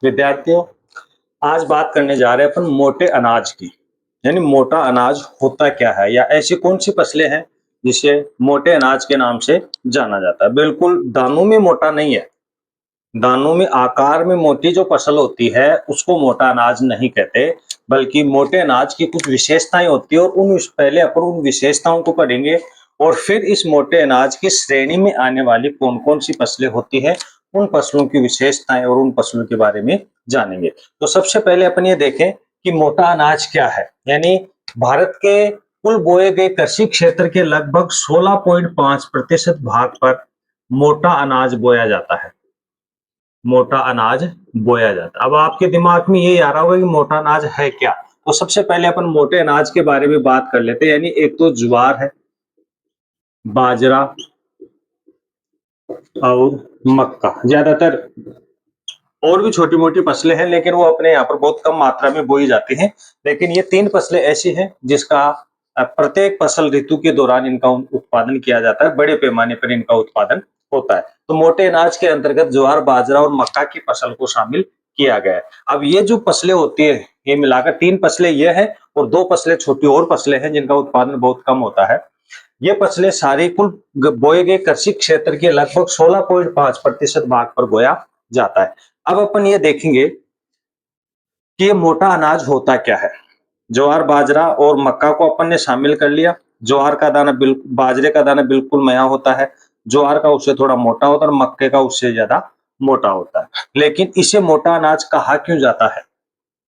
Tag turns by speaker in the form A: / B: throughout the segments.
A: विद्यार्थियों, आज बात करने जा रहे हैं अपन मोटे अनाज की। यानी मोटा अनाज होता क्या है या ऐसी कौन सी फसलें हैं जिसे मोटे अनाज के नाम से जाना जाता है। बिल्कुल दानों में मोटा नहीं है, दानों में आकार में मोटी जो फसल होती है उसको मोटा अनाज नहीं कहते, बल्कि मोटे अनाज की कुछ विशेषताएं होती है और पहले अपन उन विशेषताओं को पढ़ेंगे और फिर इस मोटे अनाज की श्रेणी में आने वाली कौन कौन सी फसलें होती है उन फसलों की विशेषताएं और उन फसलों के बारे में जानेंगे। तो सबसे पहले अपन ये देखें कि मोटा अनाज क्या है। यानी भारत के कुल बोए गए कृषि क्षेत्र के लगभग 16.5% भाग पर मोटा अनाज बोया जाता है। मोटा अनाज बोया जाता है। अब आपके दिमाग में ये आ रहा होगा कि मोटा अनाज है क्या। तो सबसे पहले अपन मोटे अनाज के बारे में बात कर लेते हैं। यानी एक तो ज्वार है, बाजरा और मक्का। ज्यादातर और भी छोटी मोटी फसलें हैं लेकिन वो अपने यहाँ पर बहुत कम मात्रा में बोई जाती हैं। लेकिन ये 3 फसलें ऐसी हैं जिसका प्रत्येक फसल ऋतु के दौरान इनका उत्पादन किया जाता है, बड़े पैमाने पर इनका उत्पादन होता है। तो मोटे अनाज के अंतर्गत ज्वार, बाजरा और मक्का की फसल को शामिल किया गया है। अब ये जो फसलें होती है, ये मिलाकर 3 फसलें ये है और 2 फसलें छोटी और फसलें हैं जिनका उत्पादन बहुत कम होता है। ये फसलें सारी कुल बोए गए कृषि क्षेत्र के लगभग 16.5% भाग पर बोया जाता है। अब अपन ये देखेंगे कि ये मोटा अनाज होता क्या है। ज्वार, बाजरा और मक्का को अपन ने शामिल कर लिया। ज्वार का दाना बाजरे का दाना बिल्कुल मया होता है, ज्वार का उससे थोड़ा मोटा होता है और मक्के का उससे ज्यादा मोटा होता है। लेकिन इसे मोटा अनाज कहा क्यों जाता है?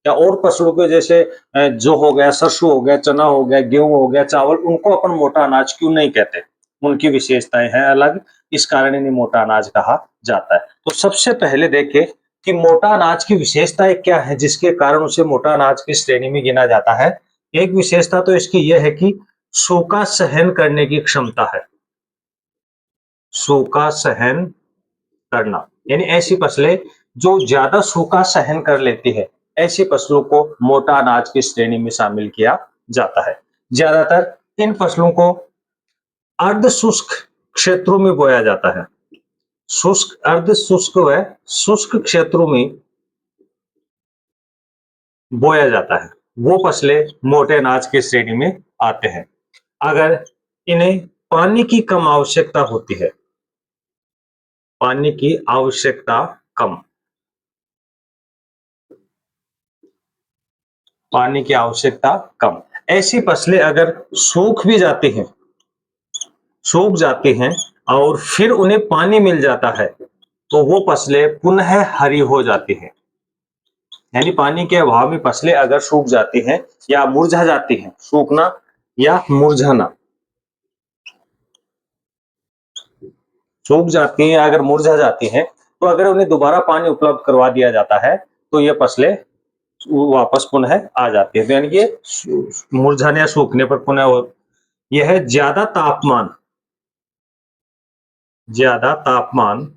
A: या और फसलों के जैसे जो हो गया, सरसों हो गया, चना हो गया, गेहूं हो गया, चावल, उनको अपन मोटा अनाज क्यों नहीं कहते? उनकी विशेषताएं हैं अलग, इस कारण इन्हें मोटा अनाज कहा जाता है। तो सबसे पहले देखें कि मोटा अनाज की विशेषताएं क्या है जिसके कारण उसे मोटा अनाज की श्रेणी में गिना जाता है। एक विशेषता तो इसकी यह है कि सूखा सहन करने की क्षमता है। सूखा सहन करना यानी ऐसी फसलें जो ज्यादा सूखा सहन कर लेती है, ऐसी फसलों को मोटा अनाज की श्रेणी में शामिल किया जाता है। ज्यादातर इन फसलों को अर्ध शुष्क क्षेत्रों में बोया जाता है। शुष्क, अर्ध शुष्क व शुष्क क्षेत्रों में बोया जाता है। वो फसलें मोटे अनाज की श्रेणी में आते हैं। अगर इन्हें पानी की कम आवश्यकता होती है, पानी की आवश्यकता कम, पानी की आवश्यकता कम, ऐसी फसलें अगर सूख भी जाती हैं, सूख जाती हैं और फिर उन्हें पानी मिल जाता है तो वो फसलें पुनः हरी हो जाती हैं। यानी पानी के अभाव में फसलें अगर सूख जाती हैं या मुरझा जाती हैं, सूखना या मुरझाना, सूख जाती हैं अगर मुरझा जाती हैं, तो अगर उन्हें दोबारा पानी उपलब्ध करवा दिया जाता है तो ये फसलें वापस पुनः आ जाती है। तो यानी कि मुरझाने या सूखने पर पुनः यह है ज्यादा तापमान, ज्यादा तापमान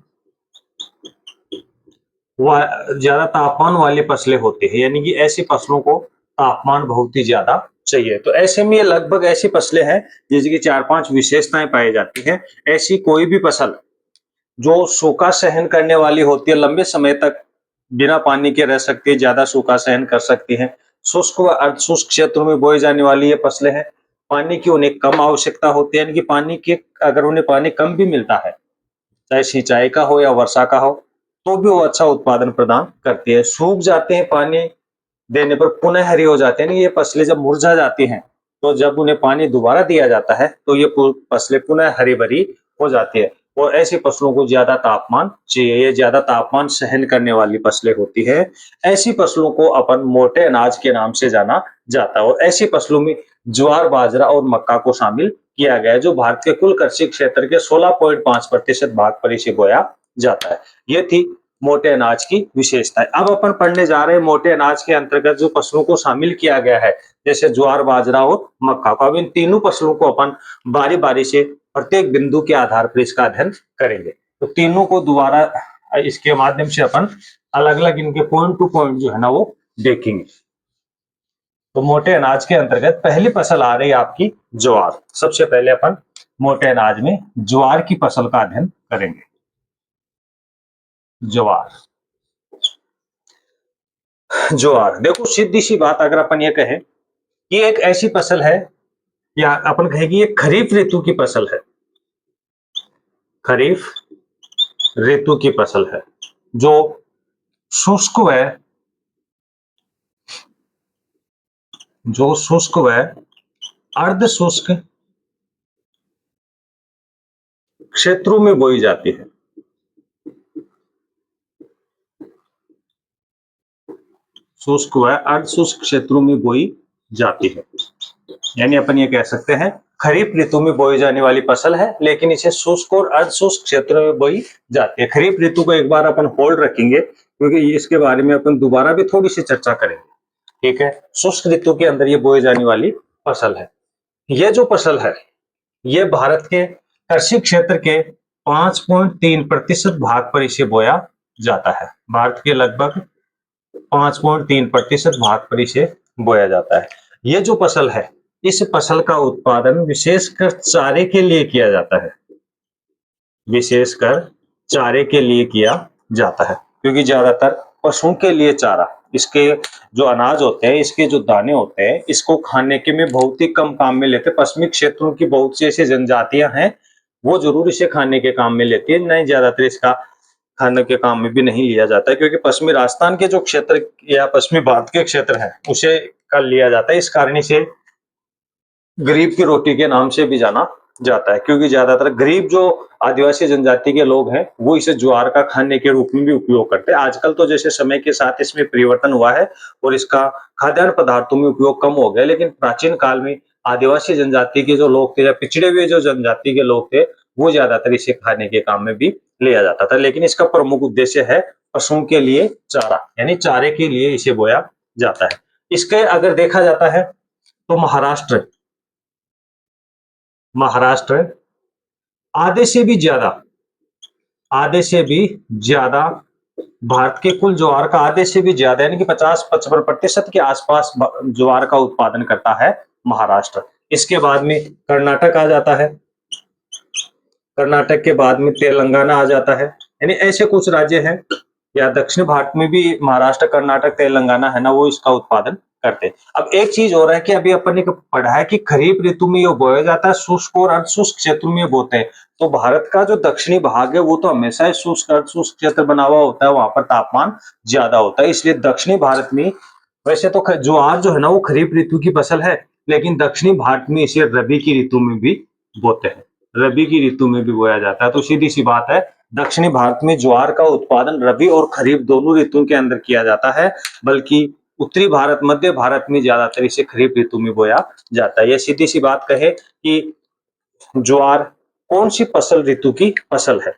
A: ज्यादा तापमान वाली फसलें होती है। यानी कि ऐसी फसलों को तापमान बहुत ही ज्यादा चाहिए। तो ऐसे में ये लगभग ऐसी फसलें हैं जिसकी 4-5 विशेषताएं पाई जाती हैं। ऐसी कोई भी फसल जो सूखा सहन करने वाली होती है, लंबे समय तक बिना पानी के रह सकती है, ज्यादा सूखा सहन कर सकती है। शुष्क व अर्ध शुष्क क्षेत्रों में बोई जाने वाली ये फसलें हैं। पानी की उन्हें कम आवश्यकता होती है, यानी कि पानी की अगर उन्हें पानी कम भी मिलता है, चाहे सिंचाई का हो या वर्षा का हो, तो भी वो अच्छा उत्पादन प्रदान करती है। सूख जाते हैं, पानी देने पर पुनः हरी हो जाते हैं। ये फसलें जब मुरझा जाती हैं तो जब उन्हें पानी दोबारा दिया जाता है तो ये फसलें पुनः हरी भरी हो जाती है। और ऐसी फसलों को ज्यादा तापमान चाहिए, ये ज्यादा तापमान सहन करने वाली फसलें होती है। ऐसी फसलों को अपन मोटे अनाज के नाम से जाना जाता है और ऐसी फसलों में ज्वार, बाजरा और मक्का को शामिल किया गया है जो भारत के कुल कृषि क्षेत्र के 16.5% भाग पर इसे बोया जाता है। ये थी मोटे अनाज की विशेषता है। अब अपन पढ़ने जा रहे हैं मोटे अनाज के अंतर्गत जो फसलों को शामिल किया गया है, जैसे ज्वार, बाजरा और मक्का को। अब इन तीनों फसलों को अपन बारी बारी से प्रत्येक बिंदु के आधार पर इसका अध्ययन करेंगे। तो तीनों को दोबारा इसके माध्यम से अपन अलग अलग इनके पॉइंट टू पॉइंट जो है ना वो देखेंगे। तो मोटे अनाज के अंतर्गत पहली फसल आ रही है आपकी ज्वार। सबसे पहले अपन मोटे अनाज में ज्वार की फसल का अध्ययन करेंगे। ज्वार, ज्वार, देखो सीधी सी बात अगर अपन ये कहें कि एक ऐसी फसल है, या अपन कहें कि ये खरीफ ऋतु की फसल है, खरीफ ऋतु की फसल है, जो शुष्क व जो शुष्क व अर्ध शुष्क क्षेत्रों में बोई जाती है। शुष्क व अर्ध शुष्क क्षेत्रों में बोई जाती है। यानी अपन ये कह सकते हैं खरीफ ऋतु में बोई जाने वाली फसल है, लेकिन इसे शुष्क और अर्ध शुष्क क्षेत्र में बोई जाती है। खरीफ ऋतु को एक बार अपन होल्ड रखेंगे, क्योंकि इसके बारे में अपन दोबारा भी थोड़ी सी चर्चा करेंगे। ठीक है, शुष्क ऋतु के अंदर ये बोई जाने वाली फसल है। ये जो फसल है, ये भारत के कृषि क्षेत्र के 5.3% भाग पर इसे बोया जाता है। भारत के लगभग 5.3% भाग पर इसे बोया जाता है। ये जो फसल है, इस फसल का उत्पादन विशेषकर चारे के लिए किया जाता है, विशेषकर चारे के लिए किया जाता है, क्योंकि ज्यादातर पशुओं के लिए चारा, इसके जो अनाज होते हैं, इसके जो दाने होते हैं, इसको खाने के में बहुत ही कम काम में लेते हैं। पश्चिमी क्षेत्रों की बहुत सी ऐसी जनजातियां हैं, वो जरूर इसे खाने के काम में लेती है, नहीं ज्यादातर इसका खाने के काम में भी नहीं लिया जाता है, क्योंकि पश्चिमी राजस्थान के जो क्षेत्र या पश्चिमी भारत के क्षेत्र है, उसे कर लिया जाता है। इस कारण इसे गरीब की रोटी के नाम से भी जाना जाता है, क्योंकि ज्यादातर गरीब जो आदिवासी जनजाति के लोग हैं, वो इसे ज्वार का खाने के रूप में भी उपयोग करते हैं। आजकल तो जैसे समय के साथ इसमें परिवर्तन हुआ है और इसका खाद्यान्न पदार्थों में उपयोग कम हो गया, लेकिन प्राचीन काल में आदिवासी जनजाति के जो लोग थे या पिछड़े हुए जो जनजाति के लोग थे, वो ज्यादातर इसे खाने के काम में भी लिया जाता था। लेकिन इसका प्रमुख उद्देश्य है पशुओं के लिए चारा, यानी चारे के लिए इसे बोया जाता है। इसके अगर देखा जाता है तो महाराष्ट्र आधे से भी ज्यादा, आधे से भी ज्यादा भारत के कुल ज्वार का आधे से भी ज्यादा, यानी कि 50-55% के आसपास ज्वार का उत्पादन करता है महाराष्ट्र। इसके बाद में कर्नाटक आ जाता है, कर्नाटक के बाद में तेलंगाना आ जाता है। यानी ऐसे कुछ राज्य हैं, या दक्षिण भारत में भी महाराष्ट्र, कर्नाटक, तेलंगाना है ना, वो इसका उत्पादन करते हैं। अब एक चीज हो रहा है कि अभी अपन ने पढ़ा है कि खरीफ ऋतु में ये बोया जाता है, शुष्क और अर्धशुष्क क्षेत्रों में बोते हैं। तो भारत का जो दक्षिणी भाग है, वो तो हमेशा ही शुष्क अर्धशुष्क क्षेत्र बना हुआ होता है, वहां पर तापमान ज्यादा होता है। इसलिए दक्षिणी भारत में वैसे तो ज्वार जो है ना, वो खरीफ ऋतु की फसल है, लेकिन दक्षिणी भारत में इसे रबी की ऋतु में भी बोते हैं, रबी की ऋतु में भी बोया जाता है। तो सीधी सी बात है, दक्षिणी भारत में ज्वार का उत्पादन रबी और खरीफ दोनों ऋतुओं के अंदर किया जाता है, बल्कि उत्तरी भारत, मध्य भारत में ज्यादातर इसे खरीफ ऋतु में बोया जाता है। यह सीधी सी बात कहे कि ज्वार कौन सी फसल ऋतु की फसल है,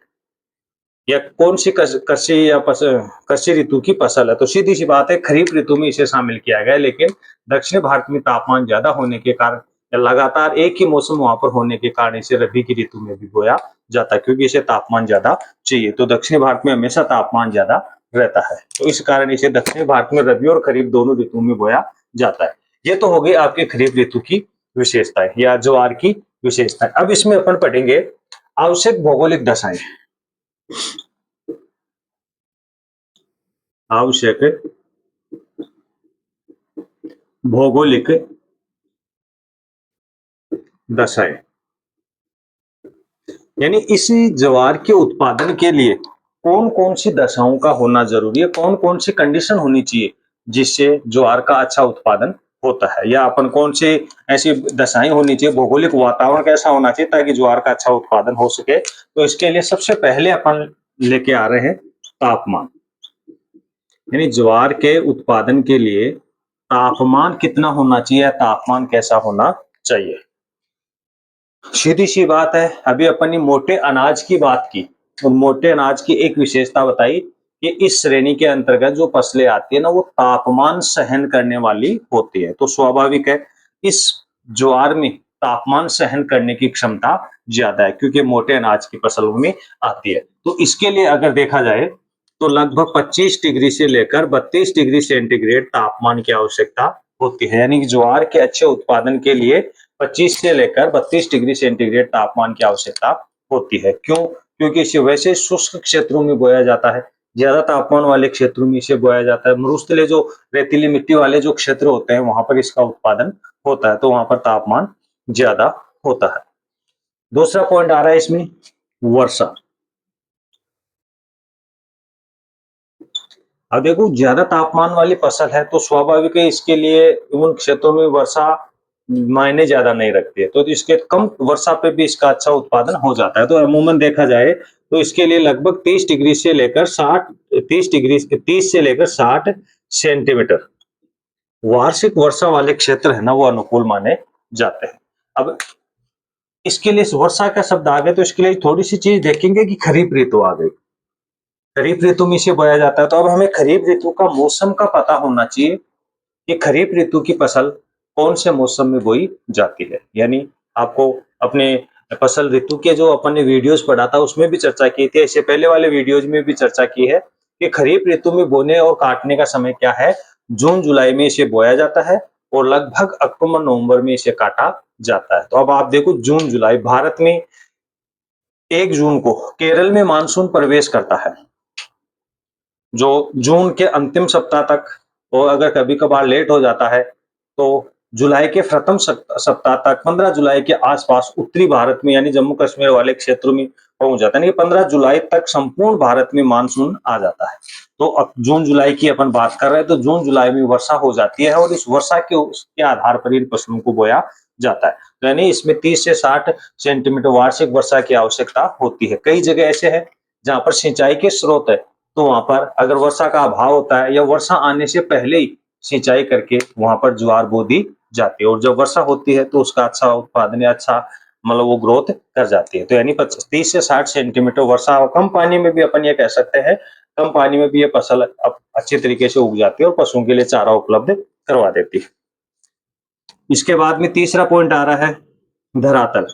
A: या कौन सी कृषि या कृषि ऋतु की फसल है, तो सीधी सी बात है खरीफ ऋतु में इसे शामिल किया गया है। लेकिन दक्षिण भारत में तापमान ज्यादा होने के कारण, या लगातार एक ही मौसम वहां पर होने के कारण, इसे रबी की ऋतु में भी बोया जाता है, क्योंकि इसे तापमान ज्यादा चाहिए। तो दक्षिणी भारत में हमेशा तापमान ज्यादा रहता है, तो इस कारण इसे दक्षिणी भारत में रबी और खरीफ दोनों ऋतु में बोया जाता है। ये तो हो गई आपकी खरीफ ऋतु की विशेषताएं या ज्वार की विशेषताएं। अब इसमें अपन पढ़ेंगे आवश्यक भौगोलिक दशाएं, आवश्यक भौगोलिक दशाएं, यानी इसी ज्वार के उत्पादन के लिए कौन कौन सी दशाओं का होना जरूरी है, कौन कौन सी कंडीशन होनी चाहिए जिससे ज्वार का अच्छा उत्पादन होता है, या अपन कौन सी ऐसी दशाएं होनी चाहिए, भौगोलिक वातावरण कैसा होना चाहिए ताकि ज्वार का अच्छा उत्पादन हो सके। तो इसके लिए सबसे पहले अपन लेके आ रहे हैं तापमान, यानी ज्वार के उत्पादन के लिए तापमान कितना होना चाहिए, तापमान कैसा होना चाहिए। सीधी सी बात है, अभी अपन ने मोटे अनाज की बात की, और मोटे अनाज की एक विशेषता बताई कि इस श्रेणी के अंतर्गत जो फसलें आती है ना, वो तापमान सहन करने वाली होती है। तो स्वाभाविक है इस ज्वार में तापमान सहन करने की क्षमता ज्यादा है, क्योंकि मोटे अनाज की फसलों में आती है। तो इसके लिए अगर देखा जाए तो लगभग 25 डिग्री से लेकर 32 डिग्री सेंटीग्रेड तापमान की आवश्यकता होती है। यानी कि ज्वार के अच्छे उत्पादन के लिए 25 से लेकर 32 डिग्री सेंटीग्रेड तापमान की आवश्यकता होती है। क्यों? क्योंकि इसे वैसे शुष्क क्षेत्रों में बोया जाता है, ज्यादा तापमान वाले क्षेत्रों में इसे बोया जाता है। मरुस्थलीय जो रेतीली मिट्टी वाले जो क्षेत्र होते हैं वहां पर इसका उत्पादन होता है, तो वहां पर तापमान ज्यादा होता है। दूसरा पॉइंट आ रहा है इसमें वर्षा। अब देखो ज्यादा तापमान वाली फसल है तो स्वाभाविक है इसके लिए उन क्षेत्रों में वर्षा मायने ज्यादा नहीं रखती है, तो इसके कम वर्षा पे भी इसका अच्छा उत्पादन हो जाता है। तो अमूमन देखा जाए तो इसके लिए लगभग 30 डिग्री से लेकर 60 30 डिग्री 30 से लेकर 60 सेंटीमीटर वार्षिक वर्षा वाले क्षेत्र है ना वो अनुकूल माने जाते हैं। अब इसके लिए वर्षा का शब्द आ गया तो इसके लिए थोड़ी सी चीज देखेंगे कि खरीफ ऋतु आ गई। खरीफ ऋतु में इसे बोया जाता है, तो अब हमें खरीफ ऋतु का मौसम का पता होना चाहिए कि खरीफ ऋतु की फसल कौन से मौसम में बोई जाती है। यानी आपको अपने फसल ऋतु के जो अपन ने वीडियोस पढ़ा था उसमें भी चर्चा की थी, इससे पहले वाले वीडियोज में भी चर्चा की है कि खरीफ ऋतु में बोने और काटने का समय क्या है। जून जुलाई में इसे बोया जाता है और लगभग अक्टूबर नवंबर में इसे काटा जाता है। तो अब आप देखो जून जुलाई, भारत में 1 जून को केरल में मानसून प्रवेश करता है, जो जून के अंतिम सप्ताह तक, और अगर कभी कभार लेट हो जाता है तो जुलाई के प्रथम सप्ताह तक 15 जुलाई के आसपास उत्तरी भारत में यानी जम्मू कश्मीर वाले क्षेत्रों में पहुंच जाता है। 15 जुलाई तक संपूर्ण भारत में मानसून आ जाता है। तो अब जून जुलाई की अपन बात कर रहे हैं तो जून जुलाई में वर्षा हो जाती है और इस वर्षा के उसके आधार पर इन फसलों को बोया जाता है। तो यानी इसमें 30 से 60 सेंटीमीटर वार्षिक वर्षा की आवश्यकता होती है। कई जगह ऐसे है जहां पर सिंचाई के स्रोत है, तो वहां पर अगर वर्षा का अभाव होता है या वर्षा आने से पहले ही सिंचाई करके वहां पर ज्वार बो दी जाती है, और जब वर्षा होती है तो उसका अच्छा उत्पादन या अच्छा मतलब वो ग्रोथ कर जाती है। तो यानी 30 से 60 सेंटीमीटर वर्षा, कम पानी में भी अपन ये कह सकते हैं कम पानी में भी ये फसल अच्छी तरीके से उग जाती है और पशुओं के लिए चारा उपलब्ध करवा देती है। इसके बाद में तीसरा पॉइंट आ रहा है धरातल।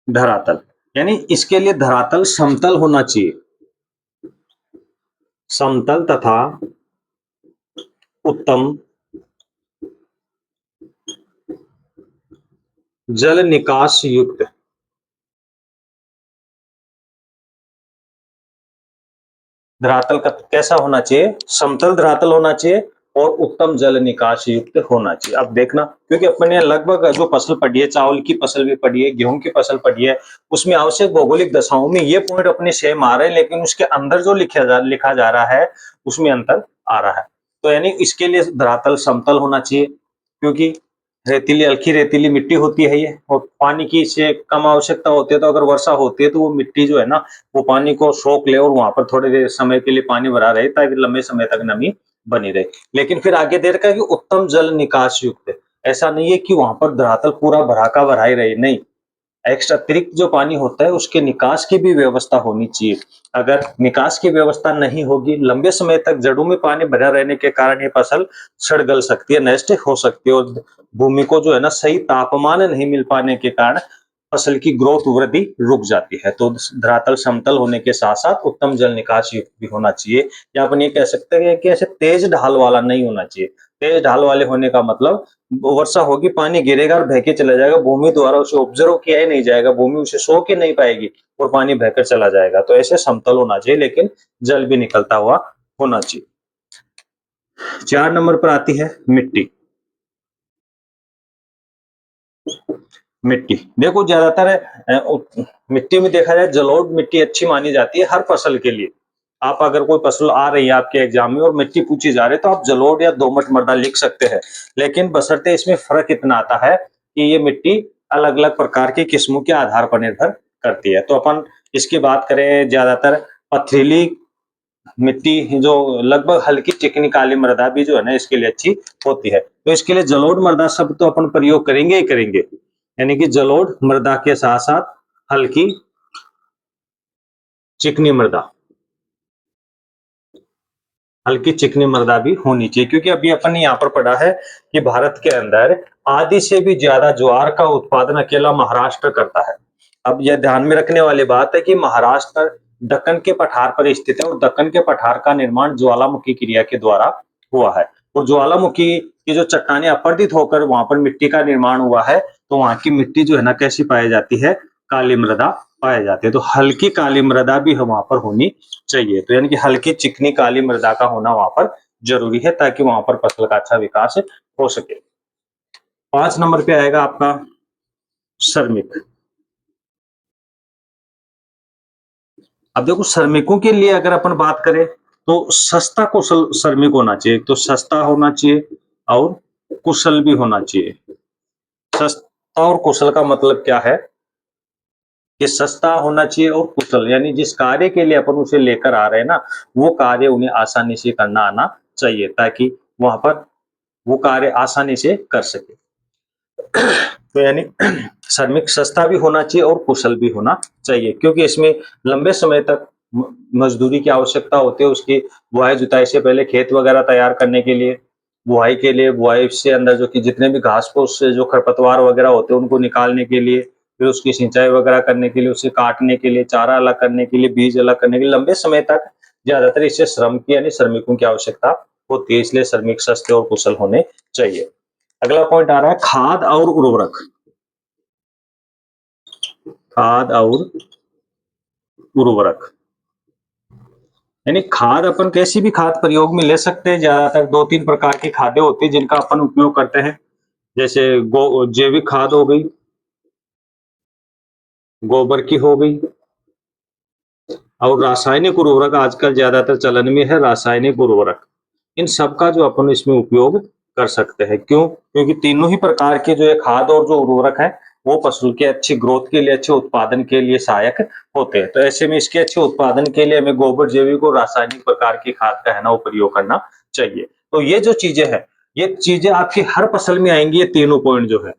A: धरातल यानी इसके लिए धरातल समतल होना चाहिए, समतल तथा उत्तम जल निकास युक्त। धरातल का कैसा होना चाहिए, समतल धरातल होना चाहिए और उत्तम जल निकास युक्त होना चाहिए। अब देखना, क्योंकि अपन ने लगभग जो फसल पढ़ी है, चावल की फसल भी पढ़ी है, गेहूं की फसल पढ़ी है, उसमें आवश्यक भौगोलिक दशाओं में ये पॉइंट अपने सेम आ रहे हैं, लेकिन उसके अंदर जो लिखा जा रहा है उसमें अंतर आ रहा है। तो यानी इसके लिए धरातल समतल होना चाहिए, क्योंकि रेतीली हल्की रेतीली मिट्टी होती है ये, और पानी की से कम आवश्यकता होती है। तो अगर वर्षा होती है तो वो मिट्टी जो है ना वो पानी को सोख ले और वहां पर थोड़े देर समय के लिए पानी भरा रहे ताकि लंबे समय तक नमी बनी रहे। लेकिन फिर आगे दे रखा है कि उत्तम जल निकास युक्त है। ऐसा नहीं है कि वहां पर धरातल पूरा भरा का भरा ही रहे, नहीं, एक्स्ट्रा अतिरिक्त जो पानी होता है उसके निकास की भी व्यवस्था होनी चाहिए। अगर निकास की व्यवस्था नहीं होगी, लंबे समय तक जड़ों में पानी भरा रहने के कारण ये फसल सड़ गल सकती है, नष्ट हो सकती है, और भूमि को जो है ना सही तापमान नहीं मिल पाने के कारण फसल की ग्रोथ वृद्धि रुक जाती है। तो धरातल समतल होने के साथ साथ उत्तम जल निकास युक्त भी होना चाहिए, या अपन ये कह सकते हैं कि ऐसे तेज ढाल वाला नहीं होना चाहिए। तेज ढाल वाले होने का मतलब वर्षा होगी, पानी गिरेगा और बह के चला जाएगा, भूमि द्वारा उसे ऑब्जर्व किया ही नहीं जाएगा, भूमि उसे सो के नहीं पाएगी और पानी बहकर चला जाएगा। तो ऐसे समतल होना चाहिए, लेकिन जल भी निकलता हुआ होना चाहिए। 4 नंबर पर आती है मिट्टी। मिट्टी देखो ज्यादातर मिट्टी में देखा जाए जलोढ़ मिट्टी अच्छी मानी जाती है हर फसल के लिए। आप अगर कोई फसल आ रही है आपके एग्जाम में और मिट्टी पूछी जा रही है तो आप जलोढ़ या दोमट मृदा लिख सकते हैं, लेकिन बशर्ते इसमें फर्क इतना आता है कि ये मिट्टी अलग अलग प्रकार की किस्मों के आधार पर निर्भर करती है। तो अपन इसकी बात करें, ज्यादातर पथरीली मिट्टी जो लगभग हल्की चिकनी काली मृदा भी जो है ना इसके लिए अच्छी होती है। तो इसके लिए जलोढ़ मृदा शब्द तो अपन प्रयोग करेंगे ही करेंगे, यानी कि जलोढ़ मृदा के साथ साथ हल्की चिकनी मृदा, हल्की चिकनी मृदा भी होनी चाहिए, क्योंकि अभी अपन ने यहाँ पर पढ़ा है कि भारत के अंदर आधी से भी ज्यादा ज्वार का उत्पादन अकेला महाराष्ट्र करता है। अब यह ध्यान में रखने वाली बात है कि महाराष्ट्र दक्कन के पठार पर स्थित है और दक्कन के पठार का निर्माण ज्वालामुखी क्रिया के द्वारा हुआ है, और ज्वालामुखी की जो चट्टानें अपरदित होकर वहां पर मिट्टी का निर्माण हुआ है, तो वहां की मिट्टी जो है ना कैसी पाई जाती है, काली मृदा पाए जाते हैं। तो हल्की काली मृदा भी वहां पर होनी चाहिए। तो यानी कि हल्की चिकनी काली मृदा का होना वहां पर जरूरी है ताकि वहां पर फसल का अच्छा विकास हो सके। 5 नंबर पे आएगा आपका श्रमिक। अब देखो श्रमिकों के लिए अगर अपन बात करें तो सस्ता कुशल श्रमिक होना चाहिए। तो सस्ता होना चाहिए और कुशल भी होना चाहिए। सस्ता और कुशल का मतलब क्या है कि सस्ता होना चाहिए और कुशल, यानी जिस कार्य के लिए अपन उसे लेकर आ रहे हैं ना, वो कार्य उन्हें आसानी से करना आना चाहिए ताकि वहां पर वो कार्य आसानी से कर सके। तो यानी श्रमिक सस्ता भी होना चाहिए और कुशल भी होना चाहिए, क्योंकि इसमें लंबे समय तक मजदूरी की आवश्यकता होती है। उसकी बुआई जुताई से पहले खेत वगैरह तैयार करने के लिए, बुआई के लिए, बुआई से अंदर जो कि जितने भी घास फूस जो खरपतवार वगैरह होते हैं उनको निकालने के लिए, फिर उसकी सिंचाई वगैरह करने के लिए, उसे काटने के लिए, चारा अलग करने के लिए, बीज अलग करने के लिए, लंबे समय तक ज्यादातर इससे श्रम की यानी श्रमिकों की आवश्यकता होती है। इसलिए श्रमिक सस्ते और कुशल होने चाहिए। अगला पॉइंट आ रहा है खाद और उर्वरक। खाद और उर्वरक यानी खाद अपन कैसी भी खाद प्रयोग में ले सकते हैं। ज्यादातर 2-3 प्रकार की खादें होती है जिनका अपन उपयोग करते हैं। जैसे जैविक खाद हो गई, गोबर की हो गई, और रासायनिक उर्वरक आजकल ज्यादातर चलन में है। रासायनिक उर्वरक, इन सब का जो अपन इसमें उपयोग कर सकते हैं। क्यों? क्योंकि तीनों ही प्रकार के जो है खाद और जो उर्वरक है वो फसल के अच्छी ग्रोथ के लिए, अच्छे उत्पादन के लिए सहायक होते हैं। तो ऐसे में इसके अच्छे उत्पादन के लिए हमें गोबर, जैविक और रासायनिक प्रकार की खाद का है ना वो प्रयोग करना चाहिए। तो ये जो चीजें हैं, ये चीजें आपकी हर फसल में आएंगी। ये तीनों पॉइंट जो है,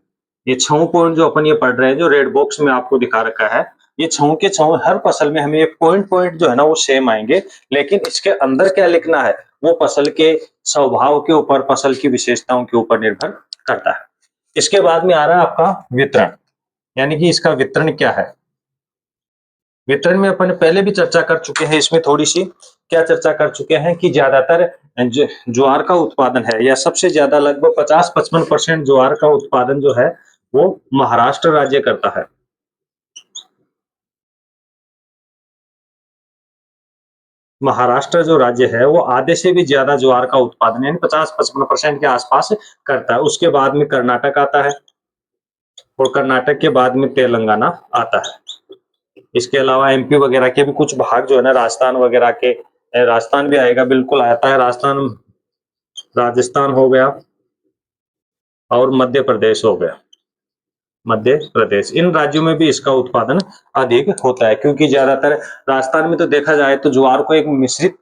A: ये 6 पॉइंट जो अपन ये पढ़ रहे हैं, जो रेड बॉक्स में आपको दिखा रखा है, ये 6 के 6 हर फसल में हमें ये पॉइंट पॉइंट जो है ना वो सेम आएंगे। लेकिन इसके अंदर क्या लिखना है वो फसल के स्वभाव के ऊपर, फसल की विशेषताओं के ऊपर निर्भर करता है। इसके बाद में आ रहा है आपका वितरण, यानी कि इसका वितरण क्या है। वितरण में अपन पहले भी चर्चा कर चुके हैं। इसमें थोड़ी सी क्या चर्चा कर चुके हैं कि ज्यादातर ज्वार का उत्पादन है, या सबसे ज्यादा लगभग 50-55% ज्वार का उत्पादन जो है वो महाराष्ट्र राज्य करता है। महाराष्ट्र जो राज्य है वो आधे से भी ज्यादा ज्वार का उत्पादन यानी 50-55% के आसपास करता है। उसके बाद में कर्नाटक आता है और कर्नाटक के बाद में तेलंगाना आता है। इसके अलावा एमपी वगैरह के भी कुछ भाग जो है ना, राजस्थान वगैरह के, राजस्थान भी आएगा, बिल्कुल आता है राजस्थान, राजस्थान हो गया और मध्य प्रदेश हो गया। मध्य प्रदेश, इन राज्यों में भी इसका उत्पादन अधिक होता है, क्योंकि ज्यादातर राजस्थान में तो देखा जाए तो ज्वार को एक मिश्रित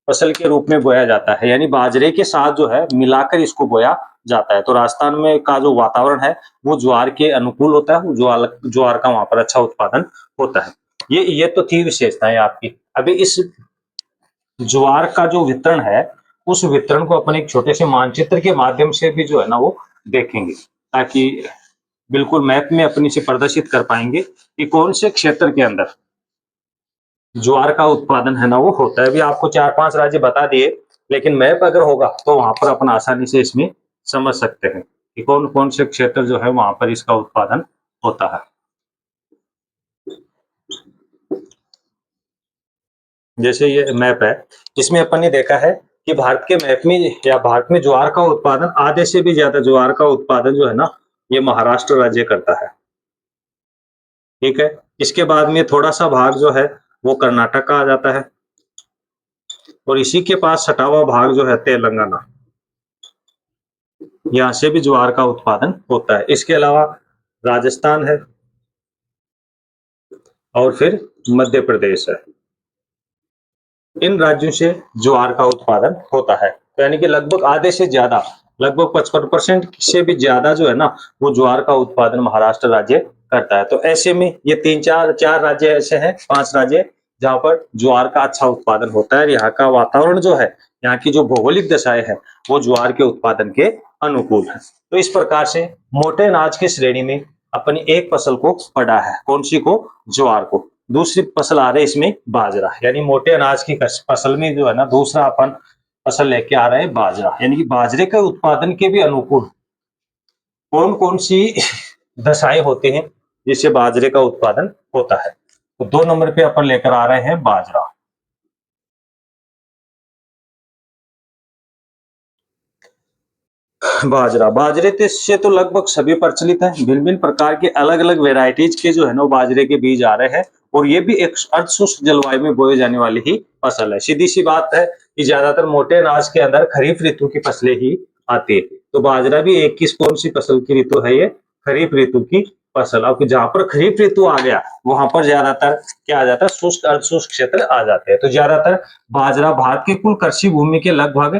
A: फसल के रूप में बोया जाता है, यानी बाजरे के साथ जो है मिलाकर इसको बोया जाता है। तो राजस्थान में का जो वातावरण है वो ज्वार के अनुकूल होता है। ज्वार ज्वार का वहां पर अच्छा उत्पादन होता है। ये तो थी विशेषताएं आपकी। अभी इस ज्वार का जो वितरण है उस वितरण को अपन एक छोटे से मानचित्र के माध्यम से भी जो है ना वो देखेंगे, ताकि बिल्कुल मैप में अपनी से प्रदर्शित कर पाएंगे कि कौन से क्षेत्र के अंदर ज्वार का उत्पादन है ना वो होता है। अभी आपको 4-5 राज्य बता दिए, लेकिन मैप अगर होगा तो वहां पर अपन आसानी से इसमें समझ सकते हैं कि कौन कौन से क्षेत्र जो है वहां पर इसका उत्पादन होता है। जैसे ये मैप है, इसमें अपन ने देखा है कि भारत के मैप में या भारत में ज्वार का उत्पादन, आधे से भी ज्यादा ज्वार का उत्पादन जो है ना ये महाराष्ट्र राज्य करता है। ठीक है। इसके बाद में थोड़ा सा भाग जो है वो कर्नाटक का आ जाता है, और इसी के पास सटा हुआ भाग जो है तेलंगाना, यहाँ से भी ज्वार का उत्पादन होता है। इसके अलावा राजस्थान है और फिर मध्य प्रदेश है। इन राज्यों से ज्वार का उत्पादन होता है। तो यानी कि लगभग आधे से ज्यादा, लगभग 55% से भी ज्यादा जो है ना वो ज्वार का उत्पादन महाराष्ट्र राज्य करता है। तो ऐसे में ये 3-4 राज्य ऐसे हैं, 5 राज्य जहाँ पर ज्वार का अच्छा उत्पादन होता है। यहाँ का वातावरण जो है, यहाँ की जो भौगोलिक दशाएं है वो ज्वार के उत्पादन के अनुकूल है। तो इस प्रकार से मोटे अनाज की श्रेणी में अपनी एक फसल को पढ़ा है, कौन सी को? ज्वार को। दूसरी फसल आ रही है इसमें बाजरा, यानी मोटे अनाज की फसल में जो है ना दूसरा अपन फसल लेके आ रहे हैं बाजरा, यानी कि बाजरे के उत्पादन के भी अनुकूल कौन कौन सी दशाएं होती हैं जिससे बाजरे का उत्पादन होता है। तो 2 नंबर पे अपन लेकर आ रहे हैं बाजरा। बाजरा, बाजरे से तो लगभग सभी प्रचलित हैं। भिन्न-भिन्न प्रकार के अलग-अलग वैराइटीज के जो है ना बाजरे के बीज आ रहे हैं और ये भी एक अर्धशुष्क जलवायु में बोए जाने वाली ही फसल है। सीधी-सी बात है कि ज्यादातर मोटे अनाज के अंदर खरीफ ऋतु की फसलें ही आती है। तो बाजरा भी एक किस कौन सी फसल की ऋतु है ये? खरीफ ऋतु की फसल। अब जहाँ पर खरीफ ऋतु आ गया, वहां पर ज्यादातर क्या आ जाता है? शुष्क अर्धशुष्क क्षेत्र आ जाते हैं। तो ज्यादातर बाजरा भारत की कुल कृषि भूमि के लगभग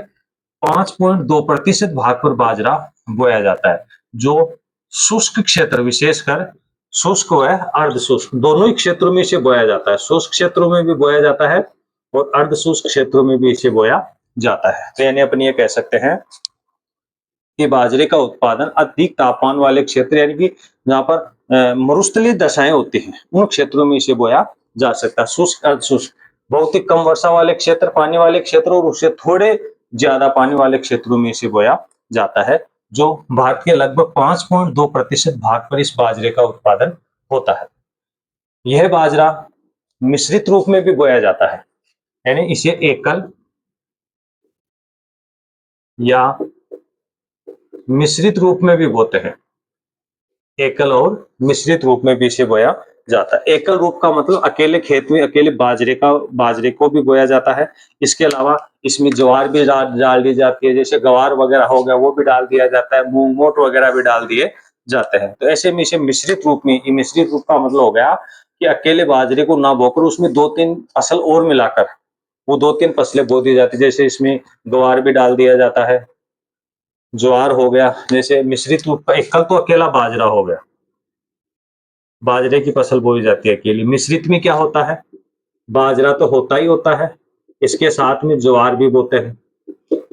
A: 5.2% भाग पर बाजरा बोया जाता है। जो शुष्क क्षेत्र विशेषकर शुष्क व अर्ध शुष्क दोनों ही क्षेत्रों में इसे बोया जाता है। शुष्क क्षेत्रों में भी बोया जाता है और अर्ध शुष्क क्षेत्रों में भी इसे बोया जाता है। तो यानी अपन ये कह सकते हैं कि बाजरे का उत्पादन अधिक तापमान वाले क्षेत्र यानी कि जहाँ पर मरुस्थलीय दशाएं होती हैं उन क्षेत्रों में इसे बोया जा सकता है। शुष्क अर्ध शुष्क बहुत ही कम वर्षा वाले क्षेत्र, पानी वाले क्षेत्र और उससे थोड़े ज्यादा पानी वाले क्षेत्रों में इसे बोया जाता है। जो भारत के लगभग 5.2% भाग पर इस बाजरे का उत्पादन होता है। यह बाजरा मिश्रित रूप में भी बोया जाता है, यानी इसे एकल या मिश्रित रूप में भी बोते हैं। एकल और मिश्रित रूप में भी इसे बोया जाता है। एकल रूप का मतलब अकेले खेत में अकेले बाजरे को भी बोया जाता है। इसके अलावा इसमें ज्वार भी डाल दी जाती है, जैसे गवार वगैरह हो गया वो भी डाल दिया जाता है, मूंग मोट वगैरह भी डाल दिए जाते हैं। तो ऐसे में इसे मिश्रित रूप में, मिश्रित रूप का मतलब हो गया कि अकेले बाजरे को ना बोकर उसमें 2-3 फसल और मिलाकर वो 2-3 फसलें बो दी जाती है। जैसे इसमें गवार भी डाल दिया जाता है, ज्वार हो गया, जैसे मिश्रित रूप का एकल तो अकेला बाजरा हो गया, बाजरे की फसल बोई जाती है अकेली। मिश्रित में क्या होता है? बाजरा तो होता ही होता है, इसके साथ में ज्वार भी बोते हैं,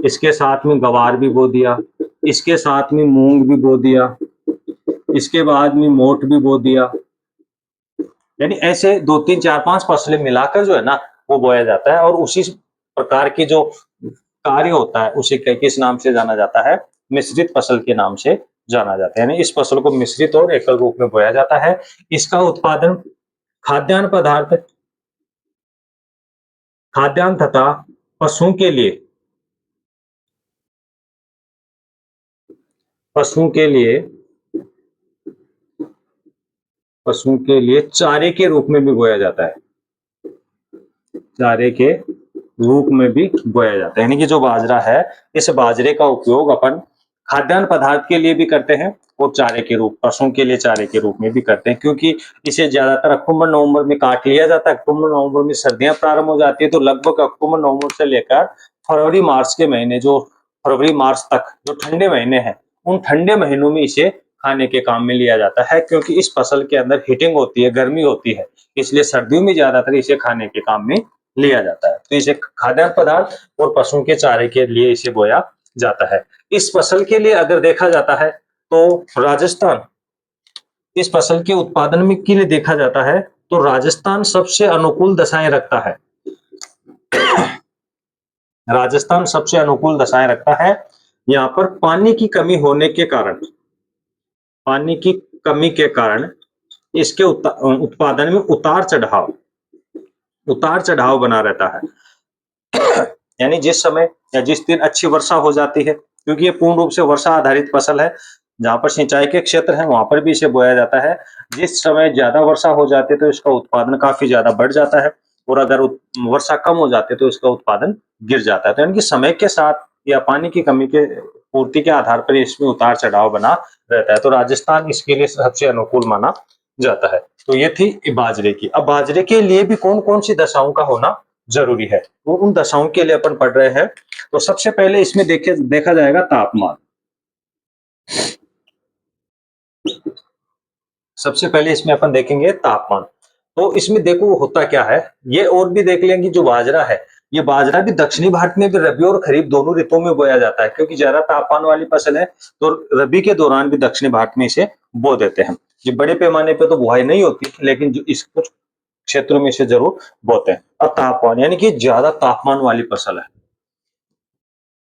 A: इसके साथ में गवार भी बो दिया, इसके साथ में मूंग भी बो दिया, इसके बाद में मोट भी बो दिया। यानी ऐसे 2-3-4-5 फसलें मिलाकर जो है ना वो बोया जाता है और उसी प्रकार की जो कार्य होता है उसे किस नाम से जाना जाता है? मिश्रित फसल के नाम से जाना जाता है। यानी इस फसल को मिश्रित और एकल रूप में बोया जाता है। इसका उत्पादन खाद्यान्न पदार्थ, खाद्यान्न तथा पशुओं के लिए पशुओं के लिए पशुओं के लिए चारे के रूप में भी बोया जाता है। चारे के रूप में भी बोया जाता है। यानी कि जो बाजरा है, इस बाजरे का उपयोग अपन खाद्यान्न पदार्थ के लिए भी करते हैं और चारे के रूप, पशुओं के लिए चारे के रूप में भी करते हैं, क्योंकि इसे ज्यादातर अक्टूबर नवंबर में काट लिया जाता है। अक्टूबर नवंबर में सर्दियां प्रारंभ हो जाती है, तो लगभग अक्टूबर नवंबर से लेकर फरवरी मार्च के महीने, जो फरवरी मार्च तक जो ठंडे महीने हैं, उन ठंडे महीनों में इसे खाने के काम में लिया जाता है, क्योंकि इस फसल के अंदर हीटिंग होती है, गर्मी होती है, इसलिए सर्दियों में ज्यादातर इसे खाने के काम में लिया जाता है। तो इसे खाद्यान्न पदार्थ और पशुओं के चारे के लिए इसे बोया जाता है। इस फसल के लिए अगर देखा जाता है तो राजस्थान, इस फसल के उत्पादन में के लिए देखा जाता है तो राजस्थान सबसे अनुकूल दशाएं रखता है। राजस्थान सबसे अनुकूल दशाएं रखता है। यहाँ पर पानी की कमी होने के कारण, पानी की कमी के कारण इसके उत्पादन में उतार चढ़ाव बना रहता है। यानी जिस समय या जिस दिन अच्छी वर्षा हो जाती है, क्योंकि ये पूर्ण रूप से वर्षा आधारित फसल है, जहाँ पर सिंचाई के क्षेत्र हैं वहां पर भी इसे बोया जाता है। जिस समय ज्यादा वर्षा हो जाती है तो इसका उत्पादन काफी ज्यादा बढ़ जाता है और अगर वर्षा कम हो जाती है तो इसका उत्पादन गिर जाता है। तो यानी कि समय के साथ या पानी की कमी के पूर्ति के आधार पर इसमें उतार चढ़ाव बना रहता है। तो राजस्थान इसके लिए सबसे अनुकूल माना जाता है। तो ये थी बाजरे की। अब बाजरे के लिए भी कौन कौन सी दशाओं का होना जरूरी है, वो उन दशाओं के लिए अपन पढ़ रहे हैं। तो सबसे पहले इसमें देखा जाएगा तापमान। सबसे पहले इसमें अपन देखेंगे तापमान। तो इसमें देखो होता क्या है, ये और भी देख लेंगे। जो बाजरा है, ये बाजरा भी दक्षिणी भारत में भी रबी और खरीफ दोनों ऋतुओं में बोया जाता है, क्योंकि ज्यादा तापमान वाली फसल है तो रबी के दौरान भी दक्षिणी भारत में इसे बो देते हैं। ये बड़े पैमाने पे तो बुआई नहीं होती, लेकिन जो इस कुछ क्षेत्रों में इसे जरूर बोते हैं। अब तापमान यानी कि ज्यादा तापमान वाली फसल है,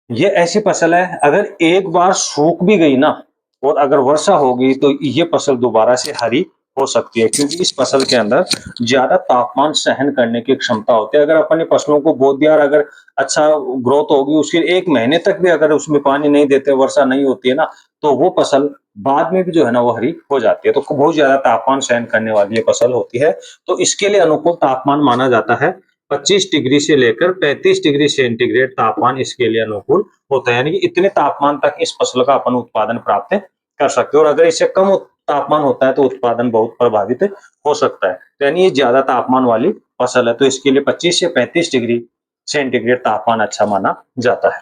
A: ये ऐसी फसल है अगर एक बार सूख भी गई ना और अगर वर्षा होगी तो ये फसल दोबारा से हरी हो सकती है, क्योंकि इस फसल के अंदर ज्यादा तापमान सहन करने की क्षमता होती है। अगर अपने फसलों को बो दिया और अगर अच्छा ग्रोथ होगी, उसके 1 महीने तक भी अगर उसमें पानी नहीं देते, वर्षा नहीं होती है ना, तो वो फसल बाद में भी जो है ना वो हरी हो जाती है। तो बहुत ज्यादा तापमान सहन करने वाली ये फसल होती है। तो इसके लिए अनुकूल तापमान माना जाता है 25 डिग्री से लेकर 35 डिग्री सेंटीग्रेड तापमान इसके लिए अनुकूल होता है। यानी कि इतने तापमान तक इस फसल का अपन उत्पादन प्राप्त कर सकते हैं, और अगर इससे कम तापमान होता है तो उत्पादन बहुत प्रभावित हो सकता है। तो यानी ये ज्यादा तापमान वाली फसल है, तो इसके लिए 25 से 35 डिग्री सेंटीग्रेड तापमान अच्छा माना जाता है।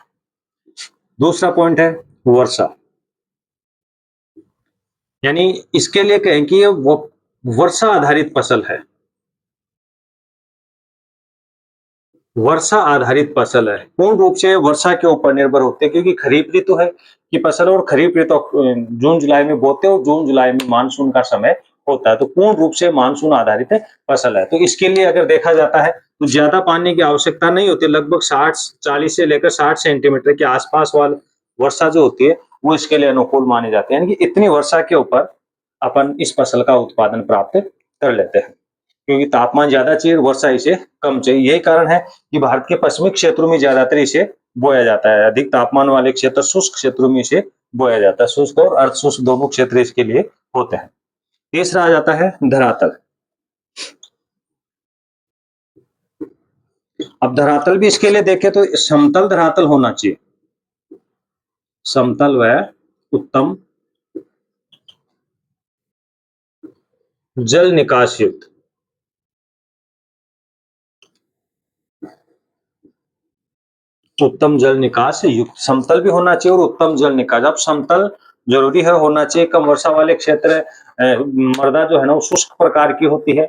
A: दूसरा पॉइंट है वर्षा। यानी इसके लिए कहें कि ये वर्षा आधारित फसल है। वर्षा आधारित फसल है, पूर्ण रूप से वर्षा के ऊपर निर्भर होते हैं, क्योंकि खरीफ ऋतु है कि फसल, और खरीफ ऋतु जून जुलाई में बोते हैं और जून जुलाई में मानसून का समय होता है। तो पूर्ण रूप से मानसून आधारित फसल है। तो इसके लिए अगर देखा जाता है तो ज्यादा पानी की आवश्यकता नहीं होती, लगभग 40 से लेकर 60 सेंटीमीटर के आसपास वाली वर्षा जो होती है वो इसके लिए अनुकूल मानी जाती है। यानी कि इतनी वर्षा के ऊपर अपन इस फसल का उत्पादन प्राप्त कर लेते हैं, क्योंकि तापमान ज्यादा चाहिए, वर्षा इसे कम चाहिए। यही कारण है कि भारत के पश्चिमी क्षेत्रों में ज्यादातर इसे बोया जाता है। अधिक तापमान वाले क्षेत्र, शुष्क क्षेत्रों में इसे बोया जाता है। शुष्क और अर्ध शुष्क दोनों क्षेत्र इसके लिए होते हैं। तीसरा आ जाता है धरातल। अब धरातल भी इसके लिए देखें तो समतल धरातल होना चाहिए, समतल व उत्तम जल निकास युक्त। उत्तम जल निकास युक्त, समतल भी होना चाहिए और उत्तम जल निकास। अब समतल जरूरी है होना चाहिए, कम वर्षा वाले क्षेत्र मृदा जो है ना वो शुष्क प्रकार की होती है,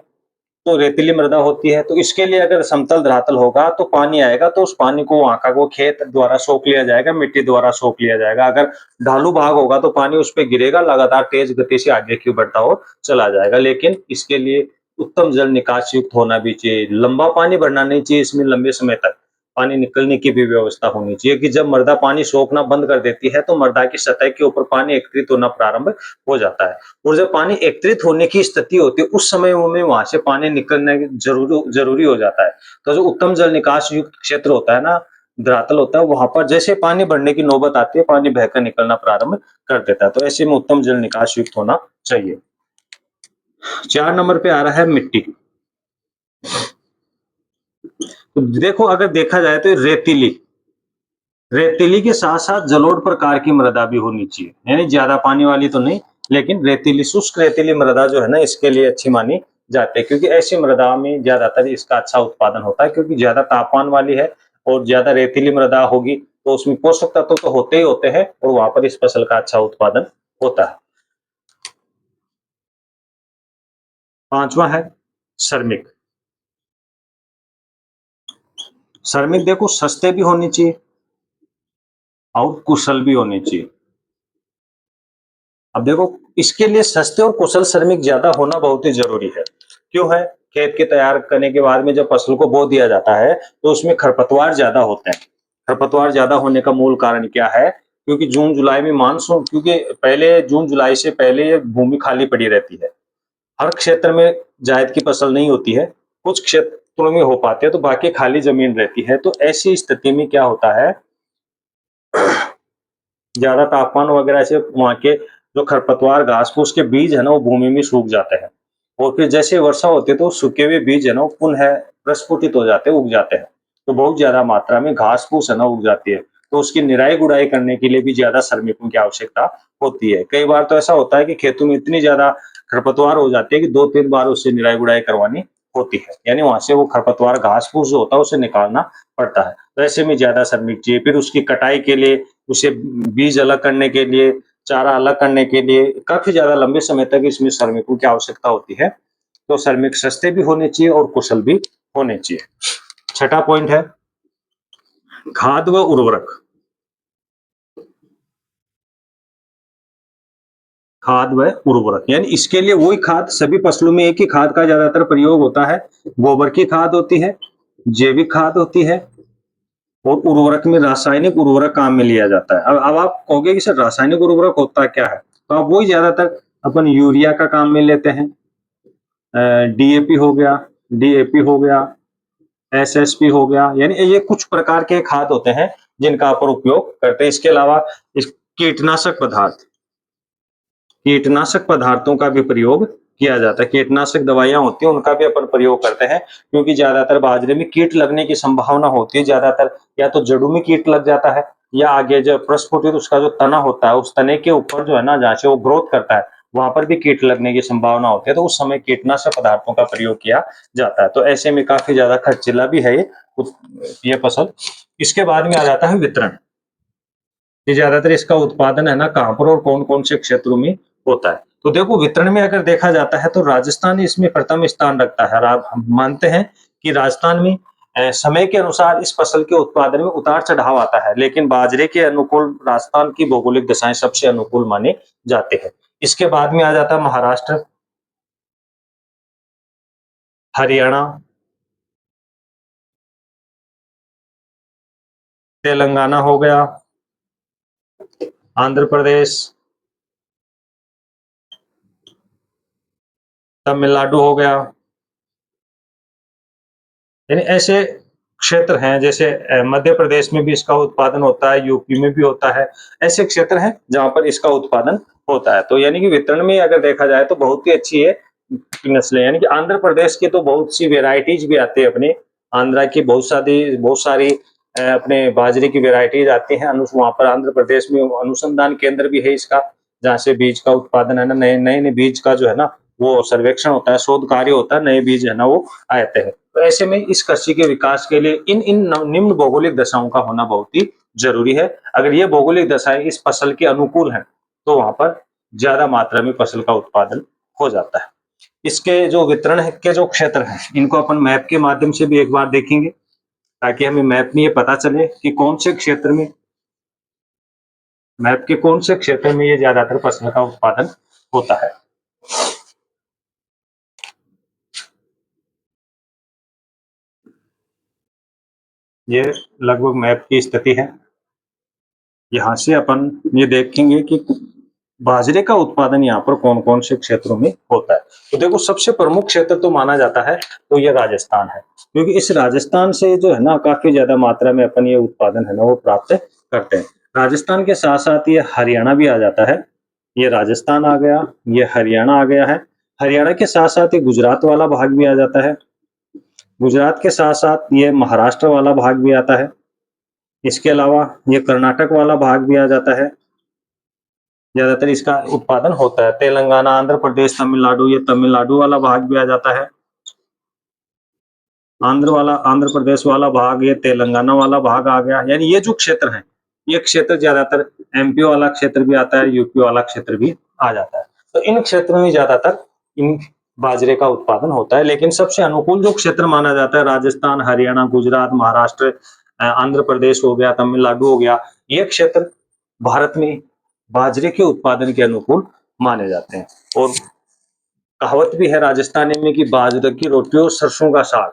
A: तो रेतीली मृदा होती है। तो इसके लिए अगर समतल धरातल होगा तो पानी आएगा, तो उस पानी को वहां का वो खेत द्वारा सोख लिया जाएगा, मिट्टी द्वारा सोख लिया जाएगा। अगर ढालू भाग होगा तो पानी उस पर गिरेगा, लगातार तेज गति से आगे क्यों बढ़ता हो चला जाएगा। लेकिन इसके लिए उत्तम जल निकास युक्त होना भी चाहिए, लंबा पानी भरना नहीं चाहिए, इसमें लंबे समय तक पानी निकलने की भी व्यवस्था होनी चाहिए, कि जब मृदा पानी सोखना बंद कर देती है तो मृदा की सतह के ऊपर पानी एकत्रित होना प्रारंभ हो जाता है, और जब पानी एकत्रित होने की स्थिति होती है उस समय में वहां से पानी निकलना जरूरी हो जाता है। तो जो उत्तम जल निकास युक्त क्षेत्र होता है ना, धरातल होता है, वहां पर जैसे पानी बढ़ने की नौबत आती है पानी बहकर निकलना प्रारंभ कर देता है। तो ऐसे में उत्तम जल निकास युक्त होना चाहिए। 4 नंबर पे आ रहा है मिट्टी। तो देखो अगर देखा जाए तो रेतीली, रेतीली के साथ साथ जलोढ़ प्रकार की मृदा भी होनी चाहिए, यानी ज्यादा पानी वाली तो नहीं, लेकिन रेतीली, शुष्क रेतीली मृदा जो है ना इसके लिए अच्छी मानी जाती है, क्योंकि ऐसी मृदा में ज्यादातर इसका अच्छा उत्पादन होता है। क्योंकि ज्यादा तापमान वाली है और ज्यादा रेतीली मृदा होगी तो उसमें पोषक तत्व तो होते ही होते हैं, और वहां पर इस फसल का अच्छा उत्पादन होता है। 5वां है श्रमिक। श्रमिक देखो सस्ते भी होने चाहिए और कुशल भी होने चाहिए। अब देखो इसके लिए सस्ते और कुशल श्रमिक ज्यादा होना बहुत ही जरूरी है। क्यों है? खेत के तैयार करने के बाद में जब फसल को बो दिया जाता है तो उसमें खरपतवार ज्यादा होते हैं। खरपतवार ज्यादा होने का मूल कारण क्या है? क्योंकि जून जुलाई में मानसून, क्योंकि पहले जून जुलाई से पहले ये भूमि खाली पड़ी रहती है। हर क्षेत्र में जायद की फसल नहीं होती है, कुछ क्षेत्रों में हो पाती है, तो बाकी खाली जमीन रहती है। तो ऐसी स्थिति में क्या होता है, ज्यादा तापमान वगैरह से वहाँ के जो खरपतवार घास फूस के बीज है ना वो भूमि में सूख जाते हैं, और फिर जैसे वर्षा होती है तो सूखे हुए बीज है ना वो पुनः प्रस्फुटित हो जाते हैं, उग जाते हैं। तो बहुत ज्यादा मात्रा में घास फूस है ना उग जाती है, तो उसकी निराई गुड़ाई करने के लिए भी ज्यादा श्रमिकों की आवश्यकता होती है। कई बार तो ऐसा होता है कि खेतों में इतनी ज्यादा खरपतवार हो जाती है कि 2-3 बार उससे निराई गुड़ाई करवानी होती है, यानी वहां से वो खरपतवार घास फूस जो होता है उसे निकालना पड़ता है। तो ऐसे में ज्यादा श्रमिक चाहिए। फिर उसकी कटाई के लिए, उसे बीज अलग करने के लिए, चारा अलग करने के लिए काफी ज्यादा लंबे समय तक इसमें श्रमिकों की आवश्यकता होती है। तो श्रमिक सस्ते भी होने चाहिए और कुशल भी होने चाहिए। छठा पॉइंट है खाद व उर्वरक। खाद व उर्वरक यानी इसके लिए वही खाद, सभी फसलों में एक ही खाद का ज्यादातर प्रयोग होता है। गोबर की खाद होती है, जैविक खाद होती है, और उर्वरक में रासायनिक उर्वरक काम में लिया जाता है। अब आप कहोगे कि सर रासायनिक उर्वरक होता क्या है, तो आप वही ज्यादातर अपन यूरिया का काम में लेते हैं, डीएपी हो गया, डीएपी हो गया, एसएसपी हो गया, यानी ये कुछ प्रकार के खाद होते हैं जिनका आप उपयोग करते हैं। इसके अलावा इस कीटनाशक पदार्थ, कीटनाशक पदार्थों का भी प्रयोग किया जाता है। कीटनाशक दवाइयाँ होती हैं, उनका भी अपन प्रयोग करते हैं, क्योंकि ज़्यादातर बाजरे में कीट लगने की संभावना होती है। ज़्यादातर या तो जड़ों में कीट लग जाता है, या आगे जो प्रस्फुटित उसका जो तना होता है, उस तने के ऊपर जो है ना, जहाँ से वो ग्रोथ करता है, वहाँ पर भी कीट लगने की संभावना होती है, तो उस समय कीटनाशक पदार्थों का प्रयोग किया जाता है। तो ऐसे में काफ़ी ज़्यादा खर्चीला भी है ये फसल। इसके बाद में आ जाता है वितरण। ये ज्यादातर इसका उत्पादन है ना कहाँ पर और कौन-कौन से क्षेत्रों में होता है। तो देखो, वितरण में अगर देखा जाता है तो राजस्थान इसमें प्रथम स्थान रखता है, और आप हम मानते हैं कि राजस्थान में समय के अनुसार इस फसल के उत्पादन में उतार-चढ़ाव आता है, लेकिन बाजरे के अनुकूल राजस्थान की भौगोलिक दशाएं सबसे अनुकूल माने जाते हैं। इसके बाद में आ जाता है महाराष्ट्र, हरियाणा, तेलंगाना हो गया, आंध्र प्रदेश, तमिलनाडु हो गया। यानी ऐसे क्षेत्र हैं, जैसे मध्य प्रदेश में भी इसका उत्पादन होता है, यूपी में भी होता है। ऐसे क्षेत्र हैं जहाँ पर इसका उत्पादन होता है। तो यानी कि वितरण में अगर देखा जाए तो बहुत ही अच्छी है नस्लें। यानी कि आंध्र प्रदेश की तो बहुत सी वेराइटीज भी आती है अपने, आंध्रा की बहुत सारी अपने बाजरे की वेराइटीज आती हैं। वहाँ पर आंध्र प्रदेश में अनुसंधान केंद्र भी है इसका, जहाँ से बीज का उत्पादन है ना, नए नए नए बीज का जो है ना, वो सर्वेक्षण होता है, शोध कार्य होता है, नए बीज है ना वो आते हैं। तो ऐसे में इस कृषि के विकास के लिए इन इन निम्न भौगोलिक दशाओं का होना बहुत ही जरूरी है। अगर ये भौगोलिक दशाएं इस फसल के अनुकूल हैं, तो वहां पर ज्यादा मात्रा में फसल का उत्पादन हो जाता है। इसके जो वितरण के जो क्षेत्र हैं, इनको अपन मैप के माध्यम से भी एक बार देखेंगे, ताकि हमें मैप में ये पता चले कि कौन से क्षेत्र में, मैप के कौन से क्षेत्र में ये ज्यादातर फसल का उत्पादन होता है। ये लगभग मैप की स्थिति है। यहाँ से अपन ये देखेंगे कि बाजरे का उत्पादन यहाँ पर कौन कौन से क्षेत्रों में होता है। तो देखो, सबसे प्रमुख क्षेत्र तो माना जाता है तो ये राजस्थान है, क्योंकि इस राजस्थान से जो है ना काफी ज्यादा मात्रा में अपन ये उत्पादन है ना वो प्राप्त करते हैं। राजस्थान के साथ साथ ये हरियाणा भी आ जाता है। ये राजस्थान आ गया, ये हरियाणा आ गया है। हरियाणा के साथ साथ ये गुजरात वाला भाग भी आ जाता है। गुजरात के साथ साथ ये महाराष्ट्र वाला भाग भी आता है। इसके अलावा ये कर्नाटक वाला भाग भी आ जाता है। ज्यादातर इसका उत्पादन होता है। तेलंगाना, आंध्र प्रदेश, तमिलनाडु, ये तमिलनाडु वाला भाग भी आ जाता है। आंध्र प्रदेश वाला भाग, ये तेलंगाना वाला भाग आ गया। यानी ये जो क्षेत्र है, ये क्षेत्र ज्यादातर एमपी वाला क्षेत्र भी आता है, यूपी वाला क्षेत्र भी आ जाता है। तो इन क्षेत्रों में ज्यादातर इन बाजरे का उत्पादन होता है। लेकिन सबसे अनुकूल जो क्षेत्र माना जाता है, राजस्थान, हरियाणा, गुजरात, महाराष्ट्र, आंध्र प्रदेश हो गया, तमिलनाडु हो गया, ये क्षेत्र भारत में बाजरे के उत्पादन के अनुकूल माने जाते हैं। और कहावत भी है राजस्थानी में कि बाजरे की रोटी और सरसों का साग